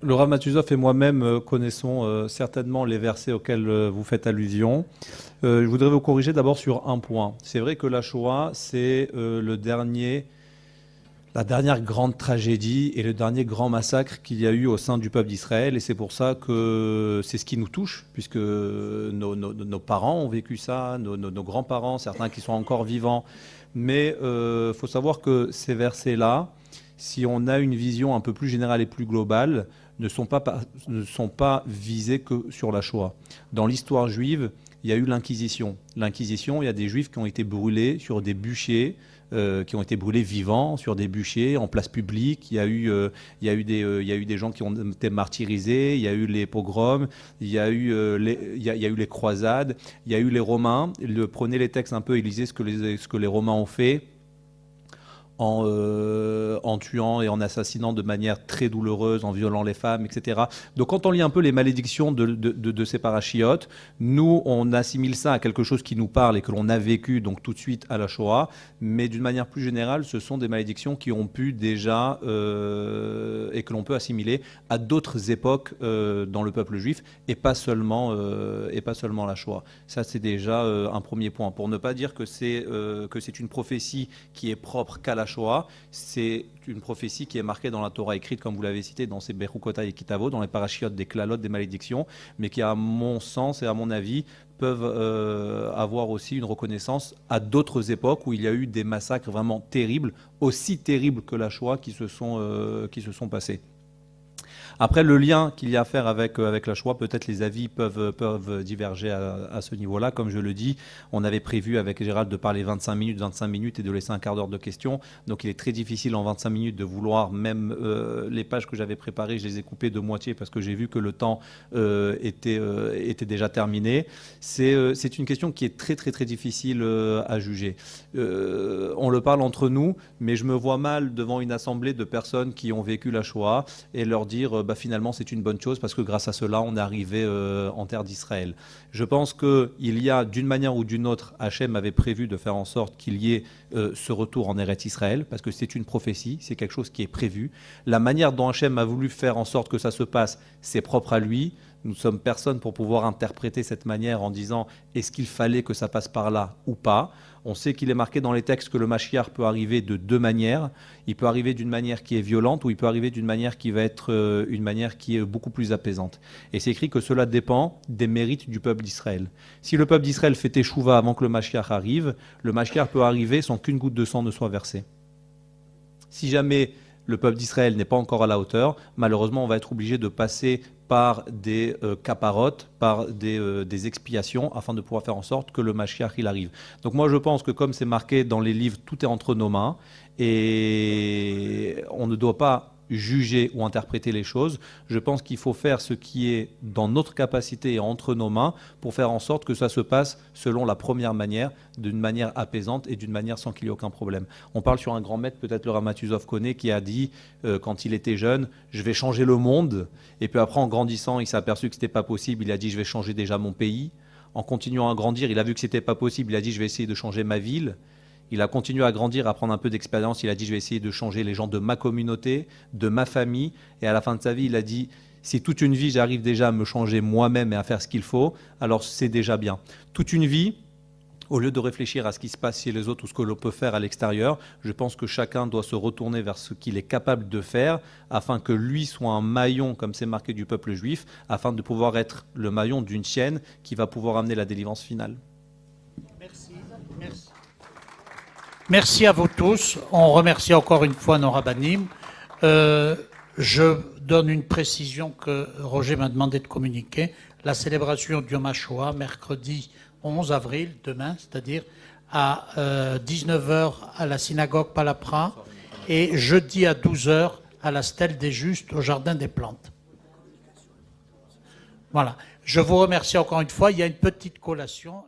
Le Rav Matuzov et moi-même connaissons certainement les versets auxquels vous faites allusion. Je voudrais vous corriger d'abord sur un point. C'est vrai que la Shoah, c'est la dernière grande tragédie et le dernier grand massacre qu'il y a eu au sein du peuple d'Israël. Et c'est pour ça que c'est ce qui nous touche, puisque nos parents ont vécu ça, nos grands-parents, certains qui sont encore vivants. Mais il faut savoir que ces versets-là, si on a une vision un peu plus générale et plus globale, ne sont pas visés que sur la Shoah. Dans l'histoire juive, il y a eu l'Inquisition. L'Inquisition, il y a des Juifs qui ont été brûlés sur des bûchers, qui ont été brûlés vivants sur des bûchers en place publique. Il y a eu des gens qui ont été martyrisés. Il y a eu les pogroms. Il y a eu les croisades. Il y a eu les Romains. Prenez les textes un peu et lisez ce que les Romains ont fait. en tuant et en assassinant de manière très douloureuse, en violant les femmes, etc. Donc quand on lit un peu les malédictions de ces parachiotes, nous, on assimile ça à quelque chose qui nous parle et que l'on a vécu donc tout de suite à la Shoah, mais d'une manière plus générale, ce sont des malédictions qui ont pu déjà et que l'on peut assimiler à d'autres époques dans le peuple juif et pas seulement la Shoah. Ça, c'est déjà un premier point. Pour ne pas dire que c'est une prophétie qui est propre qu'à la Shoah, c'est une prophétie qui est marquée dans la Torah écrite, comme vous l'avez cité, dans ces Berukota et Kitavo, dans les parachiotes des klalotes, des malédictions, mais qui, à mon sens et à mon avis, peuvent avoir aussi une reconnaissance à d'autres époques où il y a eu des massacres vraiment terribles, aussi terribles que la Shoah, qui se sont passés. Après, le lien qu'il y a à faire avec la Shoah, peut-être les avis peuvent diverger à ce niveau-là. Comme je le dis, on avait prévu avec Gérald de parler 25 minutes et de laisser un quart d'heure de questions. Donc il est très difficile en 25 minutes de vouloir, même les pages que j'avais préparées, je les ai coupées de moitié parce que j'ai vu que le temps était déjà terminé. C'est une question qui est très très très difficile à juger. On le parle entre nous, mais je me vois mal devant une assemblée de personnes qui ont vécu la Shoah et leur dire finalement c'est une bonne chose parce que grâce à cela on est arrivé en terre d'Israël. Je pense qu'il y a d'une manière ou d'une autre, Hachem avait prévu de faire en sorte qu'il y ait ce retour en Eretz Israël parce que c'est une prophétie, c'est quelque chose qui est prévu. La manière dont Hachem a voulu faire en sorte que ça se passe, c'est propre à lui. Nous ne sommes personne pour pouvoir interpréter cette manière en disant est-ce qu'il fallait que ça passe par là ou pas. On sait qu'il est marqué dans les textes que le Mashiach peut arriver de deux manières. Il peut arriver d'une manière qui est violente ou il peut arriver d'une manière qui va être une manière qui est beaucoup plus apaisante. Et c'est écrit que cela dépend des mérites du peuple d'Israël. Si le peuple d'Israël fait teshuva avant que le Mashiach arrive, le Mashiach peut arriver sans qu'une goutte de sang ne soit versée. Si jamais le peuple d'Israël n'est pas encore à la hauteur, malheureusement on va être obligé de passer par des caparotes, par des expiations, afin de pouvoir faire en sorte que le Mashiach il arrive. Donc moi je pense que comme c'est marqué dans les livres, tout est entre nos mains, et on ne doit pas juger ou interpréter les choses. Je pense qu'il faut faire ce qui est dans notre capacité et entre nos mains pour faire en sorte que ça se passe selon la première manière, d'une manière apaisante et d'une manière sans qu'il y ait aucun problème. On parle sur un grand maître, peut-être le Ramatuzov connaît, qui a dit quand il était jeune, je vais changer le monde, et puis après en grandissant, il s'est aperçu que ce n'était pas possible, il a dit je vais changer déjà mon pays. En continuant à grandir, il a vu que ce n'était pas possible, il a dit je vais essayer de changer ma ville. Il a continué à grandir, à prendre un peu d'expérience. Il a dit, je vais essayer de changer les gens de ma communauté, de ma famille. Et à la fin de sa vie, il a dit, si toute une vie, j'arrive déjà à me changer moi-même et à faire ce qu'il faut, alors c'est déjà bien. Toute une vie, au lieu de réfléchir à ce qui se passe chez les autres ou ce que l'on peut faire à l'extérieur, je pense que chacun doit se retourner vers ce qu'il est capable de faire afin que lui soit un maillon, comme c'est marqué, du peuple juif, afin de pouvoir être le maillon d'une chaîne qui va pouvoir amener la délivrance finale. Merci. Merci à vous tous. On remercie encore une fois nos rabbinim. Je donne une précision que Roger m'a demandé de communiquer. La célébration du Yom HaShoah, mercredi 11 avril, demain, c'est-à-dire à 19h à la synagogue Palapra et jeudi à 12h à la Stèle des Justes au Jardin des Plantes. Voilà. Je vous remercie encore une fois. Il y a une petite collation.